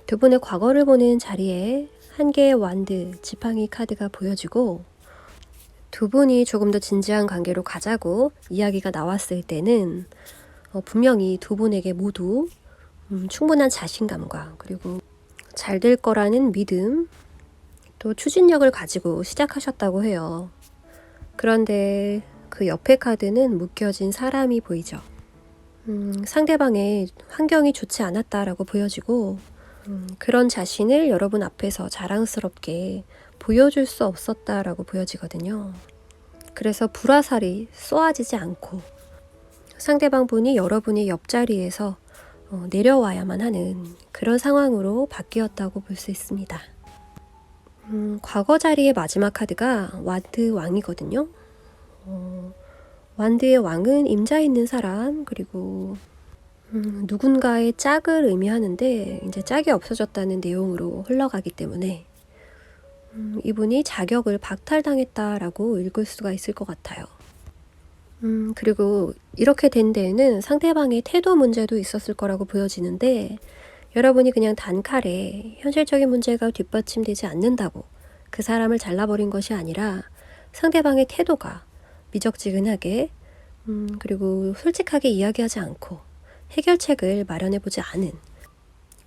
두 분의 과거를 보는 자리에 한 개의 완드, 지팡이 카드가 보여지고, 두 분이 조금 더 진지한 관계로 가자고 이야기가 나왔을 때는 분명히 두 분에게 모두 충분한 자신감과 그리고 잘 될 거라는 믿음, 또 추진력을 가지고 시작하셨다고 해요. 그런데 그 옆에 카드는 묶여진 사람이 보이죠. 상대방의 환경이 좋지 않았다라고 보여지고 그런 자신을 여러분 앞에서 자랑스럽게 보여줄 수 없었다라고 보여지거든요. 그래서 불화살이 쏘아지지 않고 상대방 분이 여러분의 옆자리에서 내려와야만 하는 그런 상황으로 바뀌었다고 볼 수 있습니다. 과거 자리의 마지막 카드가 와드 왕이거든요. 완드의 왕은 임자 있는 사람, 그리고 누군가의 짝을 의미하는데 이제 짝이 없어졌다는 내용으로 흘러가기 때문에 이분이 자격을 박탈당했다라고 읽을 수가 있을 것 같아요. 그리고 이렇게 된 데에는 상대방의 태도 문제도 있었을 거라고 보여지는데, 여러분이 그냥 단칼에 현실적인 문제가 뒷받침되지 않는다고 그 사람을 잘라버린 것이 아니라 상대방의 태도가 미적지근하게 그리고 솔직하게 이야기하지 않고 해결책을 마련해보지 않은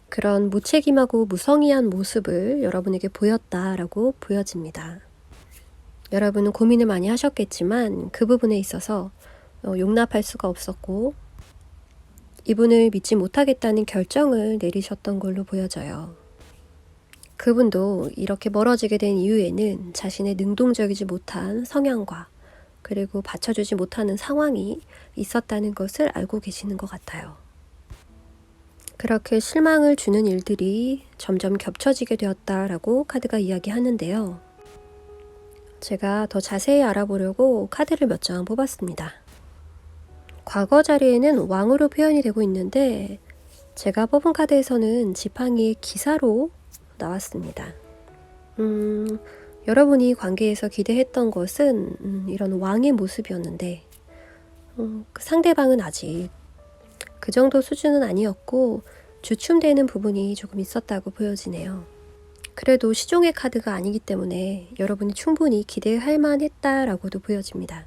그런 무책임하고 무성의한 모습을 여러분에게 보였다라고 보여집니다. 여러분은 고민을 많이 하셨겠지만 그 부분에 있어서 용납할 수가 없었고 이분을 믿지 못하겠다는 결정을 내리셨던 걸로 보여져요. 그분도 이렇게 멀어지게 된 이유에는 자신의 능동적이지 못한 성향과 그리고 받쳐주지 못하는 상황이 있었다는 것을 알고 계시는 것 같아요. 그렇게 실망을 주는 일들이 점점 겹쳐지게 되었다라고 카드가 이야기하는데요. 제가 더 자세히 알아보려고 카드를 몇 장 뽑았습니다. 과거 자리에는 왕으로 표현이 되고 있는데 제가 뽑은 카드에서는 지팡이의 기사로 나왔습니다. 여러분이 관계에서 기대했던 것은 이런 왕의 모습이었는데 그 상대방은 아직 그 정도 수준은 아니었고 주춤되는 부분이 조금 있었다고 보여지네요. 그래도 시종의 카드가 아니기 때문에 여러분이 충분히 기대할 만했다라고도 보여집니다.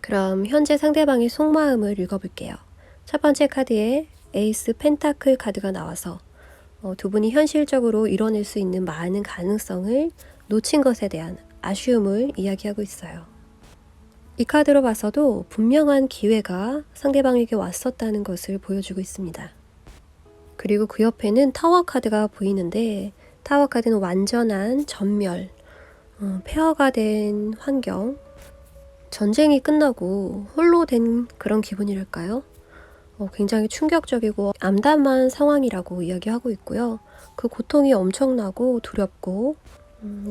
그럼 현재 상대방의 속마음을 읽어볼게요. 첫 번째 카드에 에이스 펜타클 카드가 나와서 두 분이 현실적으로 이뤄낼 수 있는 많은 가능성을 놓친 것에 대한 아쉬움을 이야기하고 있어요. 이 카드로 봐서도 분명한 기회가 상대방에게 왔었다는 것을 보여주고 있습니다. 그리고 그 옆에는 타워 카드가 보이는데 타워 카드는 완전한 전멸, 폐허가 된 환경, 전쟁이 끝나고 홀로 된 그런 기분이랄까요? 굉장히 충격적이고 암담한 상황이라고 이야기하고 있고요. 그 고통이 엄청나고 두렵고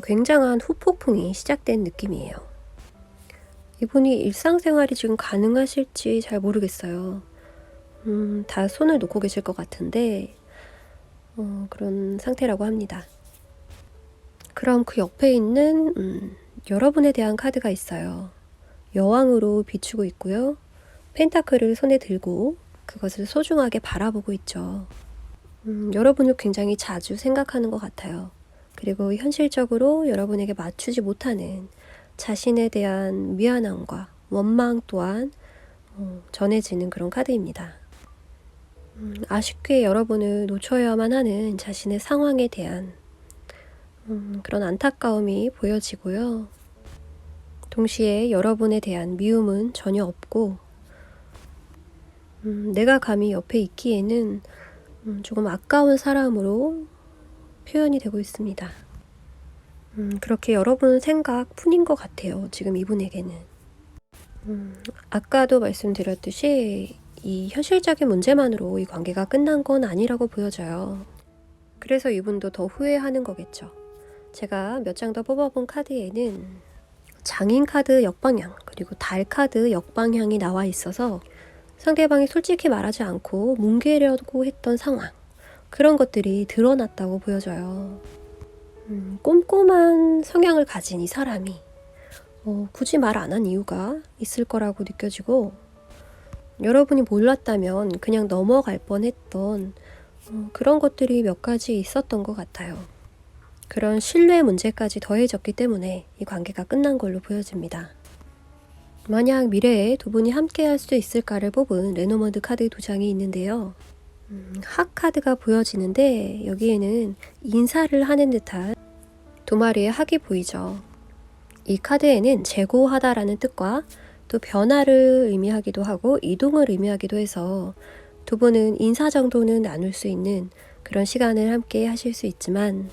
굉장한 후폭풍이 시작된 느낌이에요. 이분이 일상생활이 지금 가능하실지 잘 모르겠어요. 다 손을 놓고 계실 것 같은데 그런 상태라고 합니다. 그럼 그 옆에 있는 여러분에 대한 카드가 있어요. 여왕으로 비추고 있고요. 펜타클을 손에 들고 그것을 소중하게 바라보고 있죠. 여러분을 굉장히 자주 생각하는 것 같아요. 그리고 현실적으로 여러분에게 맞추지 못하는 자신에 대한 미안함과 원망 또한 전해지는 그런 카드입니다. 아쉽게 여러분을 놓쳐야만 하는 자신의 상황에 대한 그런 안타까움이 보여지고요. 동시에 여러분에 대한 미움은 전혀 없고 내가 감히 옆에 있기에는 조금 아까운 사람으로 표현이 되고 있습니다. 그렇게 여러분 생각뿐인 것 같아요. 지금 이분에게는. 아까도 말씀드렸듯이 이 현실적인 문제만으로 이 관계가 끝난 건 아니라고 보여져요. 그래서 이분도 더 후회하는 거겠죠. 제가 몇 장 더 뽑아본 카드에는 장인 카드 역방향 그리고 달 카드 역방향이 나와 있어서 상대방이 솔직히 말하지 않고 뭉개려고 했던 상황, 그런 것들이 드러났다고 보여져요. 꼼꼼한 성향을 가진 이 사람이 굳이 말 안 한 이유가 있을 거라고 느껴지고, 여러분이 몰랐다면 그냥 넘어갈 뻔했던 그런 것들이 몇 가지 있었던 것 같아요. 그런 신뢰 문제까지 더해졌기 때문에 이 관계가 끝난 걸로 보여집니다. 만약 미래에 두 분이 함께 할 수 있을까를 뽑은 레노먼드 카드 두 장이 있는데요. 학 카드가 보여지는데 여기에는 인사를 하는 듯한 두 마리의 학이 보이죠. 이 카드에는 재고하다라는 뜻과 또 변화를 의미하기도 하고 이동을 의미하기도 해서 두 분은 인사 정도는 나눌 수 있는 그런 시간을 함께 하실 수 있지만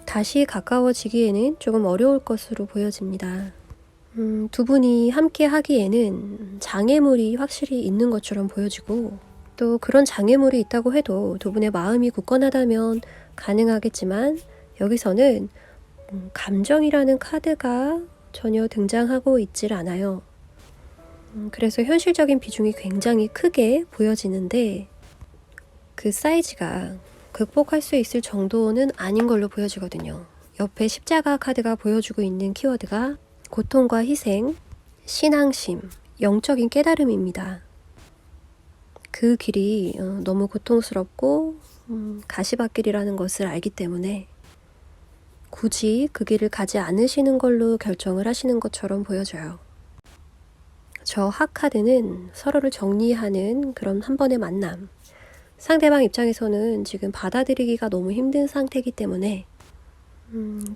다시 가까워지기에는 조금 어려울 것으로 보여집니다. 두 분이 함께 하기에는 장애물이 확실히 있는 것처럼 보여지고, 또 그런 장애물이 있다고 해도 두 분의 마음이 굳건하다면 가능하겠지만 여기서는 감정이라는 카드가 전혀 등장하고 있질 않아요. 그래서 현실적인 비중이 굉장히 크게 보여지는데 그 사이즈가 극복할 수 있을 정도는 아닌 걸로 보여지거든요. 옆에 십자가 카드가 보여주고 있는 키워드가 고통과 희생, 신앙심, 영적인 깨달음입니다. 그 길이 너무 고통스럽고 가시밭길이라는 것을 알기 때문에 굳이 그 길을 가지 않으시는 걸로 결정을 하시는 것처럼 보여져요. 저 하카드는 서로를 정리하는 그런 한 번의 만남. 상대방 입장에서는 지금 받아들이기가 너무 힘든 상태이기 때문에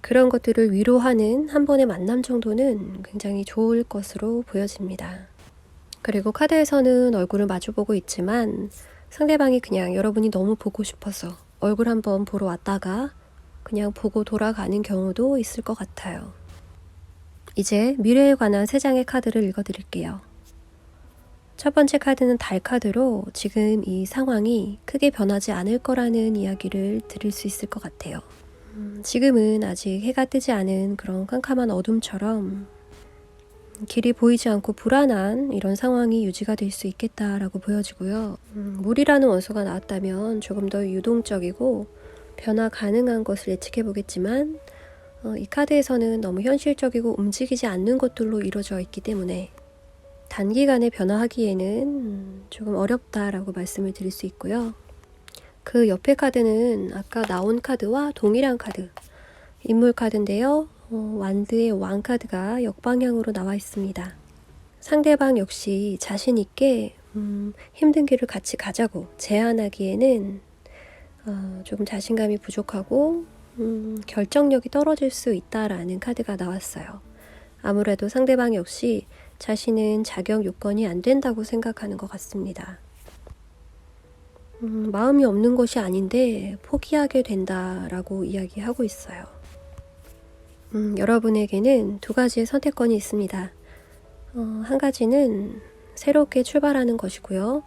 그런 것들을 위로하는 한 번의 만남 정도는 굉장히 좋을 것으로 보여집니다. 그리고 카드에서는 얼굴을 마주보고 있지만 상대방이 그냥 여러분이 너무 보고 싶어서 얼굴 한번 보러 왔다가 그냥 보고 돌아가는 경우도 있을 것 같아요. 이제 미래에 관한 3장의 카드를 읽어드릴게요. 첫 번째 카드는 달 카드로 지금 이 상황이 크게 변하지 않을 거라는 이야기를 드릴 수 있을 것 같아요. 지금은 아직 해가 뜨지 않은 그런 캄캄한 어둠처럼 길이 보이지 않고 불안한 이런 상황이 유지가 될 수 있겠다라고 보여지고요. 물이라는 원소가 나왔다면 조금 더 유동적이고 변화 가능한 것을 예측해 보겠지만 이 카드에서는 너무 현실적이고 움직이지 않는 것들로 이루어져 있기 때문에 단기간에 변화하기에는 조금 어렵다라고 말씀을 드릴 수 있고요. 그 옆에 카드는 아까 나온 카드와 동일한 카드, 인물 카드인데요. 완드의 왕 카드가 역방향으로 나와 있습니다. 상대방 역시 자신 있게 힘든 길을 같이 가자고 제안하기에는 조금 자신감이 부족하고 결정력이 떨어질 수 있다라는 카드가 나왔어요. 아무래도 상대방 역시 자신은 자격 요건이 안 된다고 생각하는 것 같습니다. 마음이 없는 것이 아닌데 포기하게 된다라고 이야기하고 있어요. 여러분에게는 2가지의 선택권이 있습니다. 한 가지는 새롭게 출발하는 것이고요.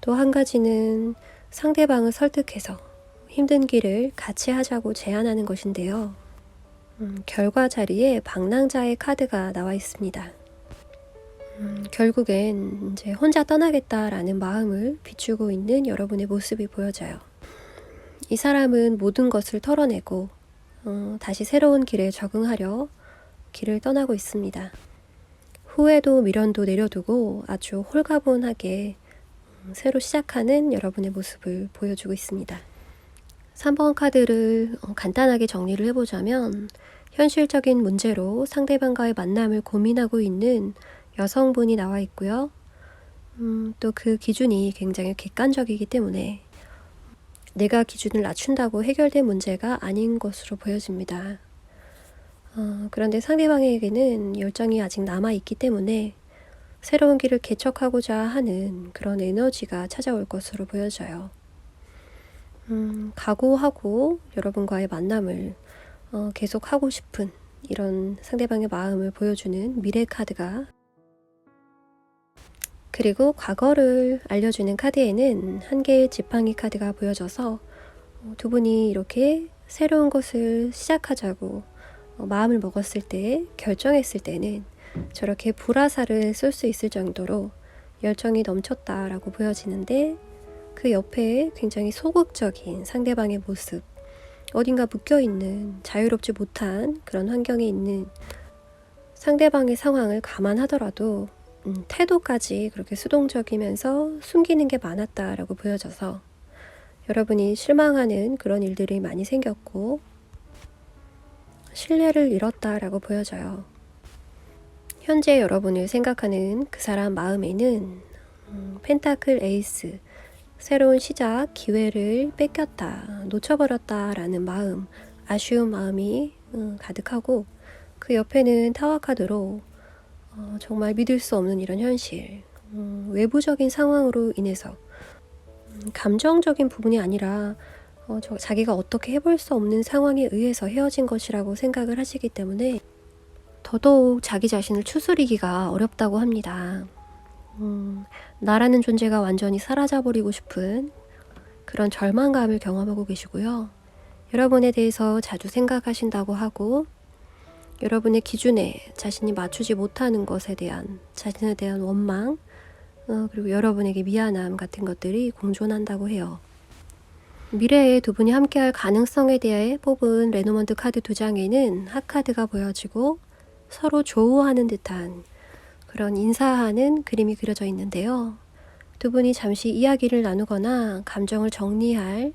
또 한 가지는 상대방을 설득해서 힘든 길을 같이 하자고 제안하는 것인데요. 결과 자리에 방랑자의 카드가 나와 있습니다. 결국엔 이제 혼자 떠나겠다라는 마음을 비추고 있는 여러분의 모습이 보여져요. 이 사람은 모든 것을 털어내고 다시 새로운 길에 적응하려 길을 떠나고 있습니다. 후회도 미련도 내려두고 아주 홀가분하게 새로 시작하는 여러분의 모습을 보여주고 있습니다. 3번 카드를 간단하게 정리를 해보자면 현실적인 문제로 상대방과의 만남을 고민하고 있는 여성분이 나와 있고요. 또 그 기준이 굉장히 객관적이기 때문에 내가 기준을 낮춘다고 해결된 문제가 아닌 것으로 보여집니다. 그런데 상대방에게는 열정이 아직 남아있기 때문에 새로운 길을 개척하고자 하는 그런 에너지가 찾아올 것으로 보여져요. 각오하고 여러분과의 만남을 계속하고 싶은 이런 상대방의 마음을 보여주는 미래 카드가, 그리고 과거를 알려주는 카드에는 한 개의 지팡이 카드가 보여져서 두 분이 이렇게 새로운 것을 시작하자고 마음을 먹었을 때, 결정했을 때는 저렇게 불화살을 쏠 수 있을 정도로 열정이 넘쳤다라고 보여지는데, 그 옆에 굉장히 소극적인 상대방의 모습, 어딘가 묶여있는 자유롭지 못한 그런 환경에 있는 상대방의 상황을 감안하더라도 태도까지 그렇게 수동적이면서 숨기는 게 많았다라고 보여져서 여러분이 실망하는 그런 일들이 많이 생겼고 신뢰를 잃었다라고 보여져요. 현재 여러분을 생각하는 그 사람 마음에는 펜타클 에이스, 새로운 시작, 기회를 뺏겼다, 놓쳐버렸다라는 마음, 아쉬운 마음이 가득하고, 그 옆에는 타워 카드로 정말 믿을 수 없는 이런 현실, 외부적인 상황으로 인해서 감정적인 부분이 아니라 자기가 어떻게 해볼 수 없는 상황에 의해서 헤어진 것이라고 생각을 하시기 때문에 더더욱 자기 자신을 추스리기가 어렵다고 합니다. 나라는 존재가 완전히 사라져버리고 싶은 그런 절망감을 경험하고 계시고요. 여러분에 대해서 자주 생각하신다고 하고, 여러분의 기준에 자신이 맞추지 못하는 것에 대한 자신에 대한 원망, 그리고 여러분에게 미안함 같은 것들이 공존한다고 해요. 미래에 두 분이 함께할 가능성에 대해 뽑은 레노먼드 카드 2장에는 핫카드가 보여지고 서로 조우하는 듯한 그런 인사하는 그림이 그려져 있는데요. 두 분이 잠시 이야기를 나누거나 감정을 정리할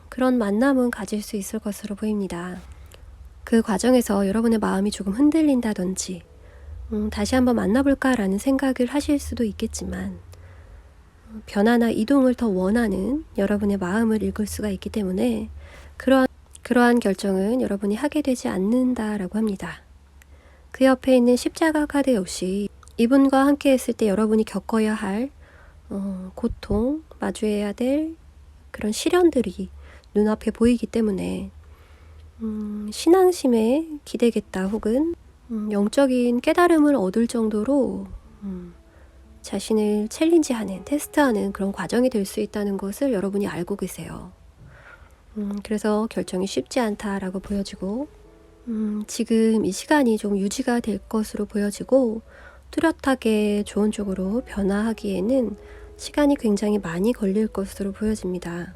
그런 만남은 가질 수 있을 것으로 보입니다. 그 과정에서 여러분의 마음이 조금 흔들린다든지 다시 한번 만나볼까라는 생각을 하실 수도 있겠지만, 변화나 이동을 더 원하는 여러분의 마음을 읽을 수가 있기 때문에 그러한 결정은 여러분이 하게 되지 않는다라고 합니다. 그 옆에 있는 십자가 카드 역시 이분과 함께 했을 때 여러분이 겪어야 할 고통, 마주해야 될 그런 시련들이 눈앞에 보이기 때문에 신앙심에 기대겠다, 혹은 영적인 깨달음을 얻을 정도로 자신을 챌린지하는, 테스트하는 그런 과정이 될 수 있다는 것을 여러분이 알고 계세요. 그래서 결정이 쉽지 않다라고 보여지고, 지금 이 시간이 좀 유지가 될 것으로 보여지고, 뚜렷하게 좋은 쪽으로 변화하기에는 시간이 굉장히 많이 걸릴 것으로 보여집니다.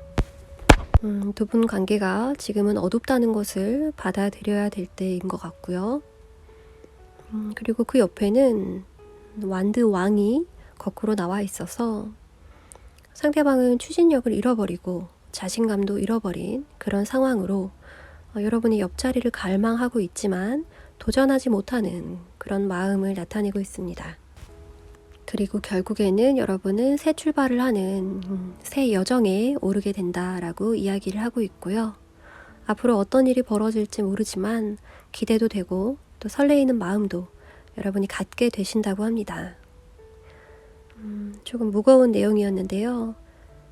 두 분 관계가 지금은 어둡다는 것을 받아들여야 될 때인 것 같고요. 그리고 그 옆에는 완드 왕이 거꾸로 나와 있어서 상대방은 추진력을 잃어버리고 자신감도 잃어버린 그런 상황으로 여러분이 옆자리를 갈망하고 있지만 도전하지 못하는 그런 마음을 나타내고 있습니다. 그리고 결국에는 여러분은 새 출발을 하는 새 여정에 오르게 된다라고 이야기를 하고 있고요. 앞으로 어떤 일이 벌어질지 모르지만 기대도 되고 또 설레이는 마음도 여러분이 갖게 되신다고 합니다. 조금 무거운 내용이었는데요.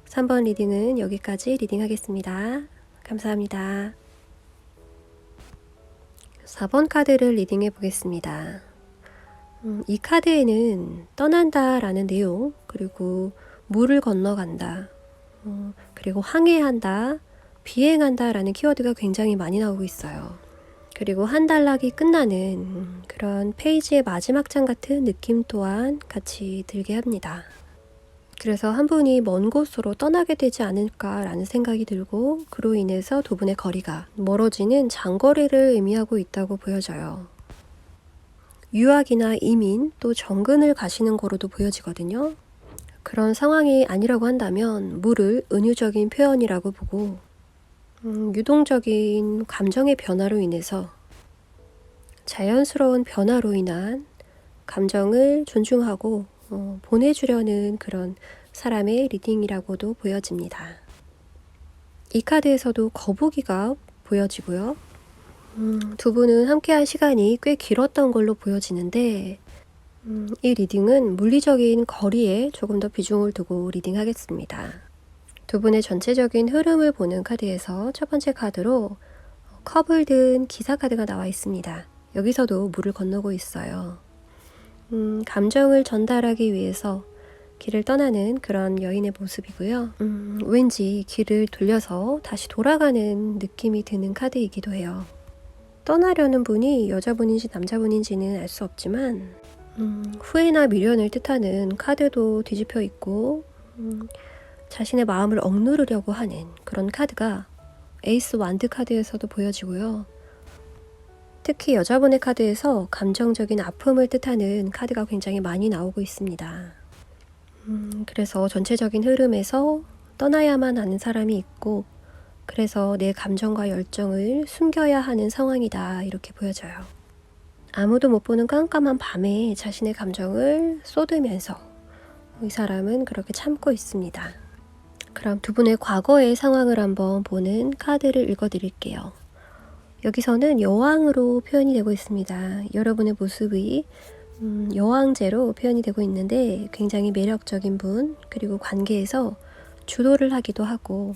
3번 리딩은 여기까지 리딩하겠습니다. 감사합니다. 4번 카드를 리딩해 보겠습니다. 이 카드에는 떠난다 라는 내용, 그리고 물을 건너간다, 그리고 항해한다, 비행한다 라는 키워드가 굉장히 많이 나오고 있어요. 그리고 한 단락이 끝나는 그런 페이지의 마지막 장 같은 느낌 또한 같이 들게 합니다. 그래서 한 분이 먼 곳으로 떠나게 되지 않을까라는 생각이 들고, 그로 인해서 두 분의 거리가 멀어지는 장거리를 의미하고 있다고 보여져요. 유학이나 이민, 또 정근을 가시는 거로도 보여지거든요. 그런 상황이 아니라고 한다면 물을 은유적인 표현이라고 보고, 유동적인 감정의 변화로 인해서 자연스러운 변화로 인한 감정을 존중하고 보내주려는 그런 사람의 리딩이라고도 보여집니다. 이 카드에서도 거북이가 보여지고요. 두 분은 함께한 시간이 꽤 길었던 걸로 보여지는데, 이 리딩은 물리적인 거리에 조금 더 비중을 두고 리딩하겠습니다. 두 분의 전체적인 흐름을 보는 카드에서 첫 번째 카드로 컵을 든 기사 카드가 나와 있습니다. 여기서도 물을 건너고 있어요. 감정을 전달하기 위해서 길을 떠나는 그런 여인의 모습이고요. 왠지 길을 돌려서 다시 돌아가는 느낌이 드는 카드이기도 해요. 떠나려는 분이 여자분인지 남자분인지는 알 수 없지만 후회나 미련을 뜻하는 카드도 뒤집혀 있고, 자신의 마음을 억누르려고 하는 그런 카드가 에이스 완드 카드에서도 보여지고요. 특히 여자분의 카드에서 감정적인 아픔을 뜻하는 카드가 굉장히 많이 나오고 있습니다. 그래서 전체적인 흐름에서 떠나야만 하는 사람이 있고, 그래서 내 감정과 열정을 숨겨야 하는 상황이다, 이렇게 보여져요. 아무도 못 보는 깜깜한 밤에 자신의 감정을 쏟으면서 이 사람은 그렇게 참고 있습니다. 그럼 두 분의 과거의 상황을 한번 보는 카드를 읽어드릴게요. 여기서는 여왕으로 표현이 되고 있습니다. 여러분의 모습이 여왕제로 표현이 되고 있는데, 굉장히 매력적인 분, 그리고 관계에서 주도를 하기도 하고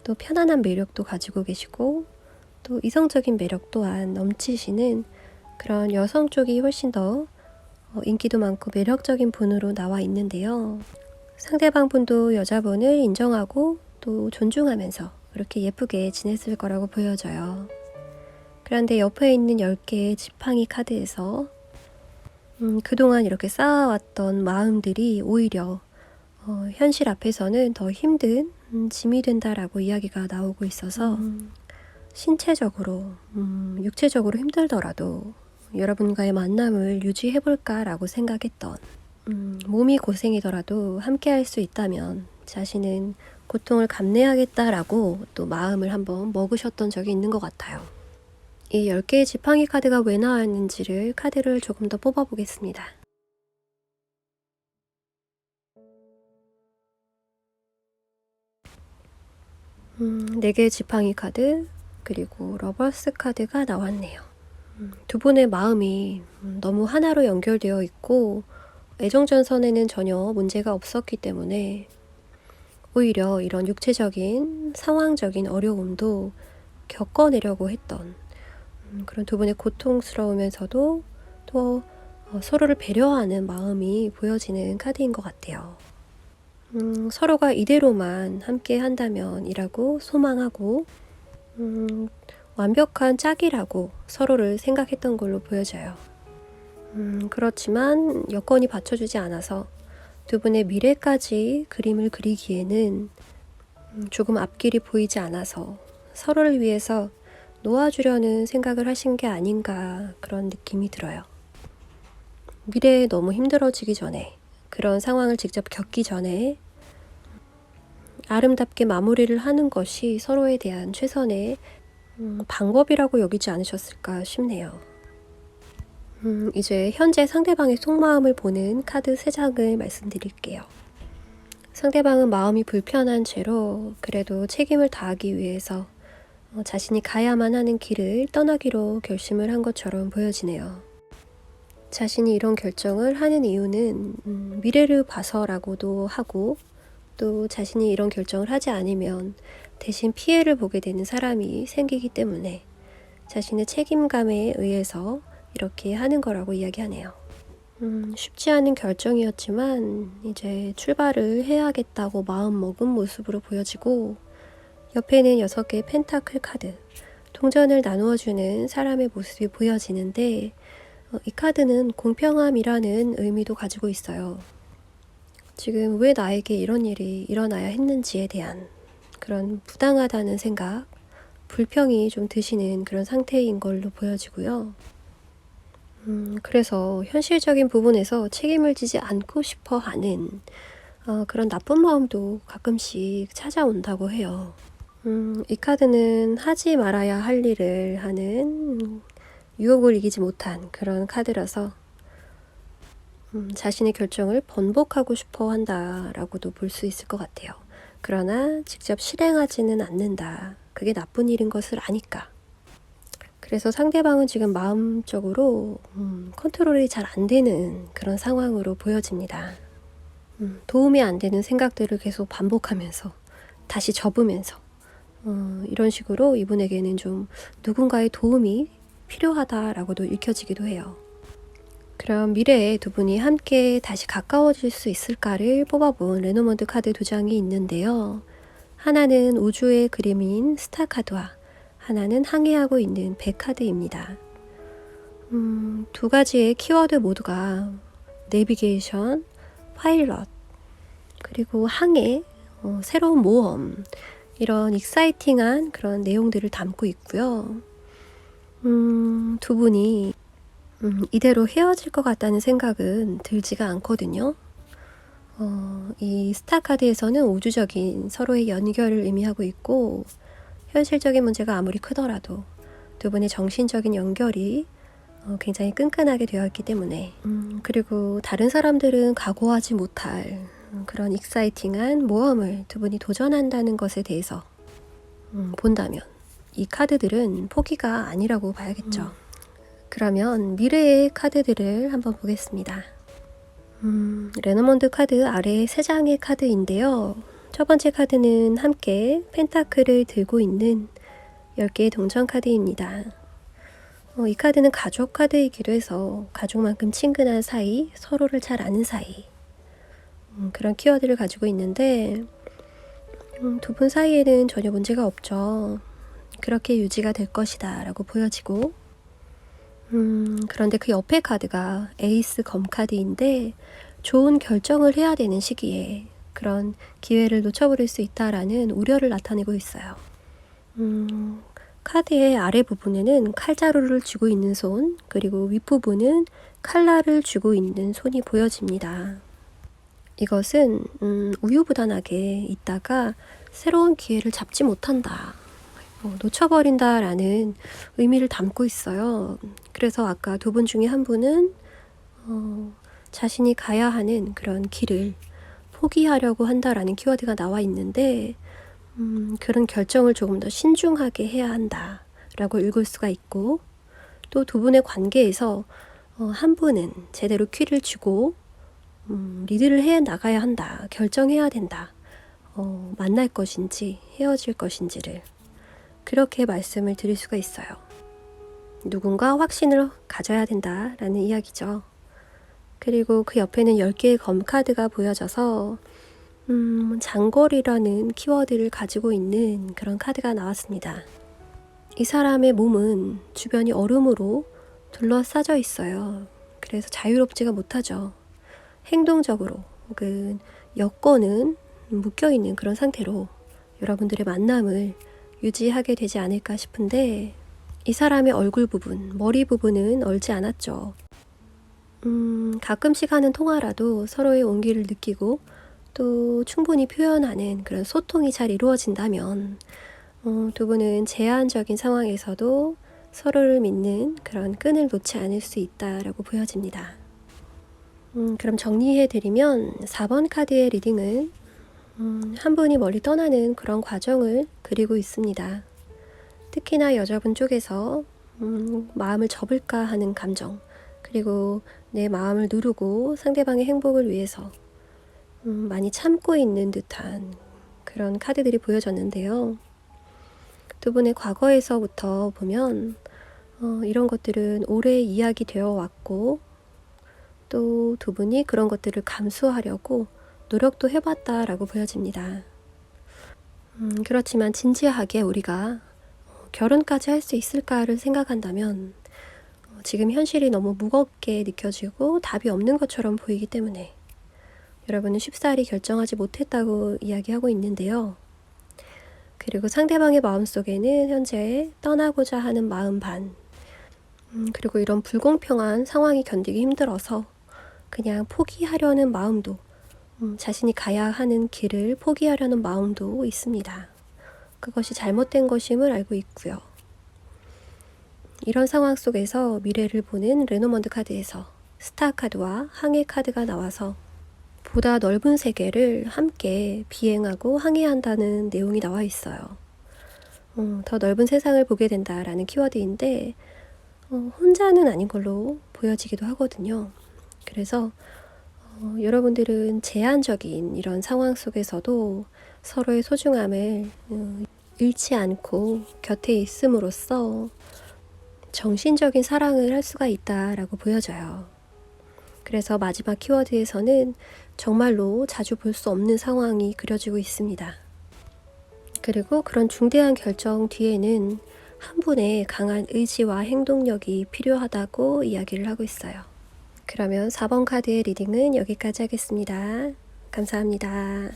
또 편안한 매력도 가지고 계시고, 또 이성적인 매력 또한 넘치시는 그런 여성 쪽이 훨씬 더 인기도 많고 매력적인 분으로 나와 있는데요. 상대방 분도 여자분을 인정하고 또 존중하면서 그렇게 예쁘게 지냈을 거라고 보여져요. 그런데 옆에 있는 10개의 지팡이 카드에서 그동안 이렇게 쌓아왔던 마음들이 오히려 현실 앞에서는 더 힘든 짐이 된다라고 이야기가 나오고 있어서 신체적으로, 육체적으로 힘들더라도 여러분과의 만남을 유지해볼까라고 생각했던, 몸이 고생이더라도 함께 할 수 있다면 자신은 고통을 감내하겠다라고 또 마음을 한번 먹으셨던 적이 있는 것 같아요. 이 10개의 지팡이 카드가 왜 나왔는지를 카드를 조금 더 뽑아보겠습니다. 네 개의 지팡이 카드, 그리고 러버스 카드가 나왔네요. 두 분의 마음이 너무 하나로 연결되어 있고 애정전선에는 전혀 문제가 없었기 때문에 오히려 이런 육체적인 상황적인 어려움도 겪어내려고 했던 그런 두 분의 고통스러우면서도 또 서로를 배려하는 마음이 보여지는 카드인 것 같아요. 서로가 이대로만 함께 한다면 이라고 소망하고 완벽한 짝이라고 서로를 생각했던 걸로 보여져요. 그렇지만 여건이 받쳐주지 않아서 두 분의 미래까지 그림을 그리기에는 조금 앞길이 보이지 않아서 서로를 위해서 놓아주려는 생각을 하신 게 아닌가 그런 느낌이 들어요. 미래에 너무 힘들어지기 전에, 그런 상황을 직접 겪기 전에 아름답게 마무리를 하는 것이 서로에 대한 최선의 방법이라고 여기지 않으셨을까 싶네요. 이제 현재 상대방의 속마음을 보는 카드 3장을 말씀드릴게요. 상대방은 마음이 불편한 채로 그래도 책임을 다하기 위해서 자신이 가야만 하는 길을 떠나기로 결심을 한 것처럼 보여지네요. 자신이 이런 결정을 하는 이유는 미래를 봐서라고도 하고, 또 자신이 이런 결정을 하지 않으면 대신 피해를 보게 되는 사람이 생기기 때문에 자신의 책임감에 의해서 이렇게 하는 거라고 이야기하네요. 쉽지 않은 결정이었지만 이제 출발을 해야겠다고 마음먹은 모습으로 보여지고, 옆에는 6개의 펜타클 카드, 동전을 나누어주는 사람의 모습이 보여지는데, 이 카드는 공평함이라는 의미도 가지고 있어요. 지금 왜 나에게 이런 일이 일어나야 했는지에 대한 그런 부당하다는 생각, 불평이 좀 드시는 그런 상태인 걸로 보여지고요. 그래서 현실적인 부분에서 책임을 지지 않고 싶어 하는 그런 나쁜 마음도 가끔씩 찾아온다고 해요. 이 카드는 하지 말아야 할 일을 하는 유혹을 이기지 못한 그런 카드라서 자신의 결정을 번복하고 싶어 한다라고도 볼 수 있을 것 같아요. 그러나 직접 실행하지는 않는다. 그게 나쁜 일인 것을 아니까. 그래서 상대방은 지금 마음적으로 컨트롤이 잘 안 되는 그런 상황으로 보여집니다. 도움이 안 되는 생각들을 계속 반복하면서 다시 접으면서 이런 식으로 이분에게는 좀 누군가의 도움이 필요하다라고도 읽혀지기도 해요. 그럼 미래에 두 분이 함께 다시 가까워질 수 있을까를 뽑아본 레노먼드 카드 2장이 있는데요. 하나는 우주의 그림인 스타 카드와 하나는 항해하고 있는 배 카드입니다. 두 가지의 키워드 모두가 내비게이션, 파일럿, 그리고 항해, 새로운 모험, 이런 익사이팅한 그런 내용들을 담고 있고요. 두 분이 이대로 헤어질 것 같다는 생각은 들지가 않거든요. 이 스타 카드에서는 우주적인 서로의 연결을 의미하고 있고, 현실적인 문제가 아무리 크더라도 두 분의 정신적인 연결이 굉장히 끈끈하게 되어 있기 때문에, 그리고 다른 사람들은 각오하지 못할 그런 익사이팅한 모험을 두 분이 도전한다는 것에 대해서 본다면 이 카드들은 포기가 아니라고 봐야겠죠. 그러면 미래의 카드들을 한번 보겠습니다. 레노먼드 카드 아래 3장의 카드인데요. 첫 번째 카드는 함께 펜타클을 들고 있는 10개의 동전 카드입니다. 이 카드는 가족 카드이기도 해서 가족만큼 친근한 사이, 서로를 잘 아는 사이, 그런 키워드를 가지고 있는데 두 분 사이에는 전혀 문제가 없죠. 그렇게 유지가 될 것이다 라고 보여지고, 그런데 그 옆에 카드가 에이스 검 카드인데 좋은 결정을 해야 되는 시기에 그런 기회를 놓쳐버릴 수 있다라는 우려를 나타내고 있어요. 카드의 아래 부분에는 칼자루를 쥐고 있는 손, 그리고 윗부분은 칼날을 쥐고 있는 손이 보여집니다. 이것은 우유부단하게 있다가 새로운 기회를 잡지 못한다, 놓쳐버린다라는 의미를 담고 있어요. 그래서 아까 두 분 중에 한 분은 자신이 가야 하는 그런 길을 포기하려고 한다라는 키워드가 나와 있는데, 그런 결정을 조금 더 신중하게 해야 한다라고 읽을 수가 있고, 또 두 분의 관계에서 한 분은 제대로 퀴를 쥐고 리드를 해 나가야 한다, 결정해야 된다, 만날 것인지 헤어질 것인지를 그렇게 말씀을 드릴 수가 있어요. 누군가 확신을 가져야 된다라는 이야기죠. 그리고 그 옆에는 10개의 검카드가 보여져서 장거리라는 키워드를 가지고 있는 그런 카드가 나왔습니다. 이 사람의 몸은 주변이 얼음으로 둘러싸져 있어요. 그래서 자유롭지가 못하죠. 행동적으로 혹은 여건은 묶여있는 그런 상태로 여러분들의 만남을 유지하게 되지 않을까 싶은데, 이 사람의 얼굴 부분, 머리 부분은 얼지 않았죠. 가끔씩 하는 통화라도 서로의 온기를 느끼고 또 충분히 표현하는 그런 소통이 잘 이루어진다면 두 분은 제한적인 상황에서도 서로를 믿는 그런 끈을 놓지 않을 수 있다라고 보여집니다. 그럼 정리해드리면 4번 카드의 리딩은 한 분이 멀리 떠나는 그런 과정을 그리고 있습니다. 특히나 여자분 쪽에서 마음을 접을까 하는 감정, 그리고 내 마음을 누르고 상대방의 행복을 위해서 많이 참고 있는 듯한 그런 카드들이 보여졌는데요. 두 분의 과거에서부터 보면 이런 것들은 오래 이야기되어 왔고, 또 두 분이 그런 것들을 감수하려고 노력도 해봤다라고 보여집니다. 그렇지만 진지하게 우리가 결혼까지 할 수 있을까를 생각한다면 지금 현실이 너무 무겁게 느껴지고 답이 없는 것처럼 보이기 때문에 여러분은 쉽사리 결정하지 못했다고 이야기하고 있는데요. 그리고 상대방의 마음속에는 현재 떠나고자 하는 마음 반, 그리고 이런 불공평한 상황이 견디기 힘들어서 그냥 포기하려는 마음도, 자신이 가야 하는 길을 포기하려는 마음도 있습니다. 그것이 잘못된 것임을 알고 있고요. 이런 상황 속에서 미래를 보는 레노먼드 카드에서 스타 카드와 항해 카드가 나와서 보다 넓은 세계를 함께 비행하고 항해한다는 내용이 나와 있어요. 더 넓은 세상을 보게 된다라는 키워드인데 혼자는 아닌 걸로 보여지기도 하거든요. 그래서 여러분들은 제한적인 이런 상황 속에서도 서로의 소중함을 잃지 않고 곁에 있음으로써 정신적인 사랑을 할 수가 있다라고 보여져요. 그래서 마지막 키워드에서는 정말로 자주 볼 수 없는 상황이 그려지고 있습니다. 그리고 그런 중대한 결정 뒤에는 한 분의 강한 의지와 행동력이 필요하다고 이야기를 하고 있어요. 그러면 4번 카드의 리딩은 여기까지 하겠습니다. 감사합니다.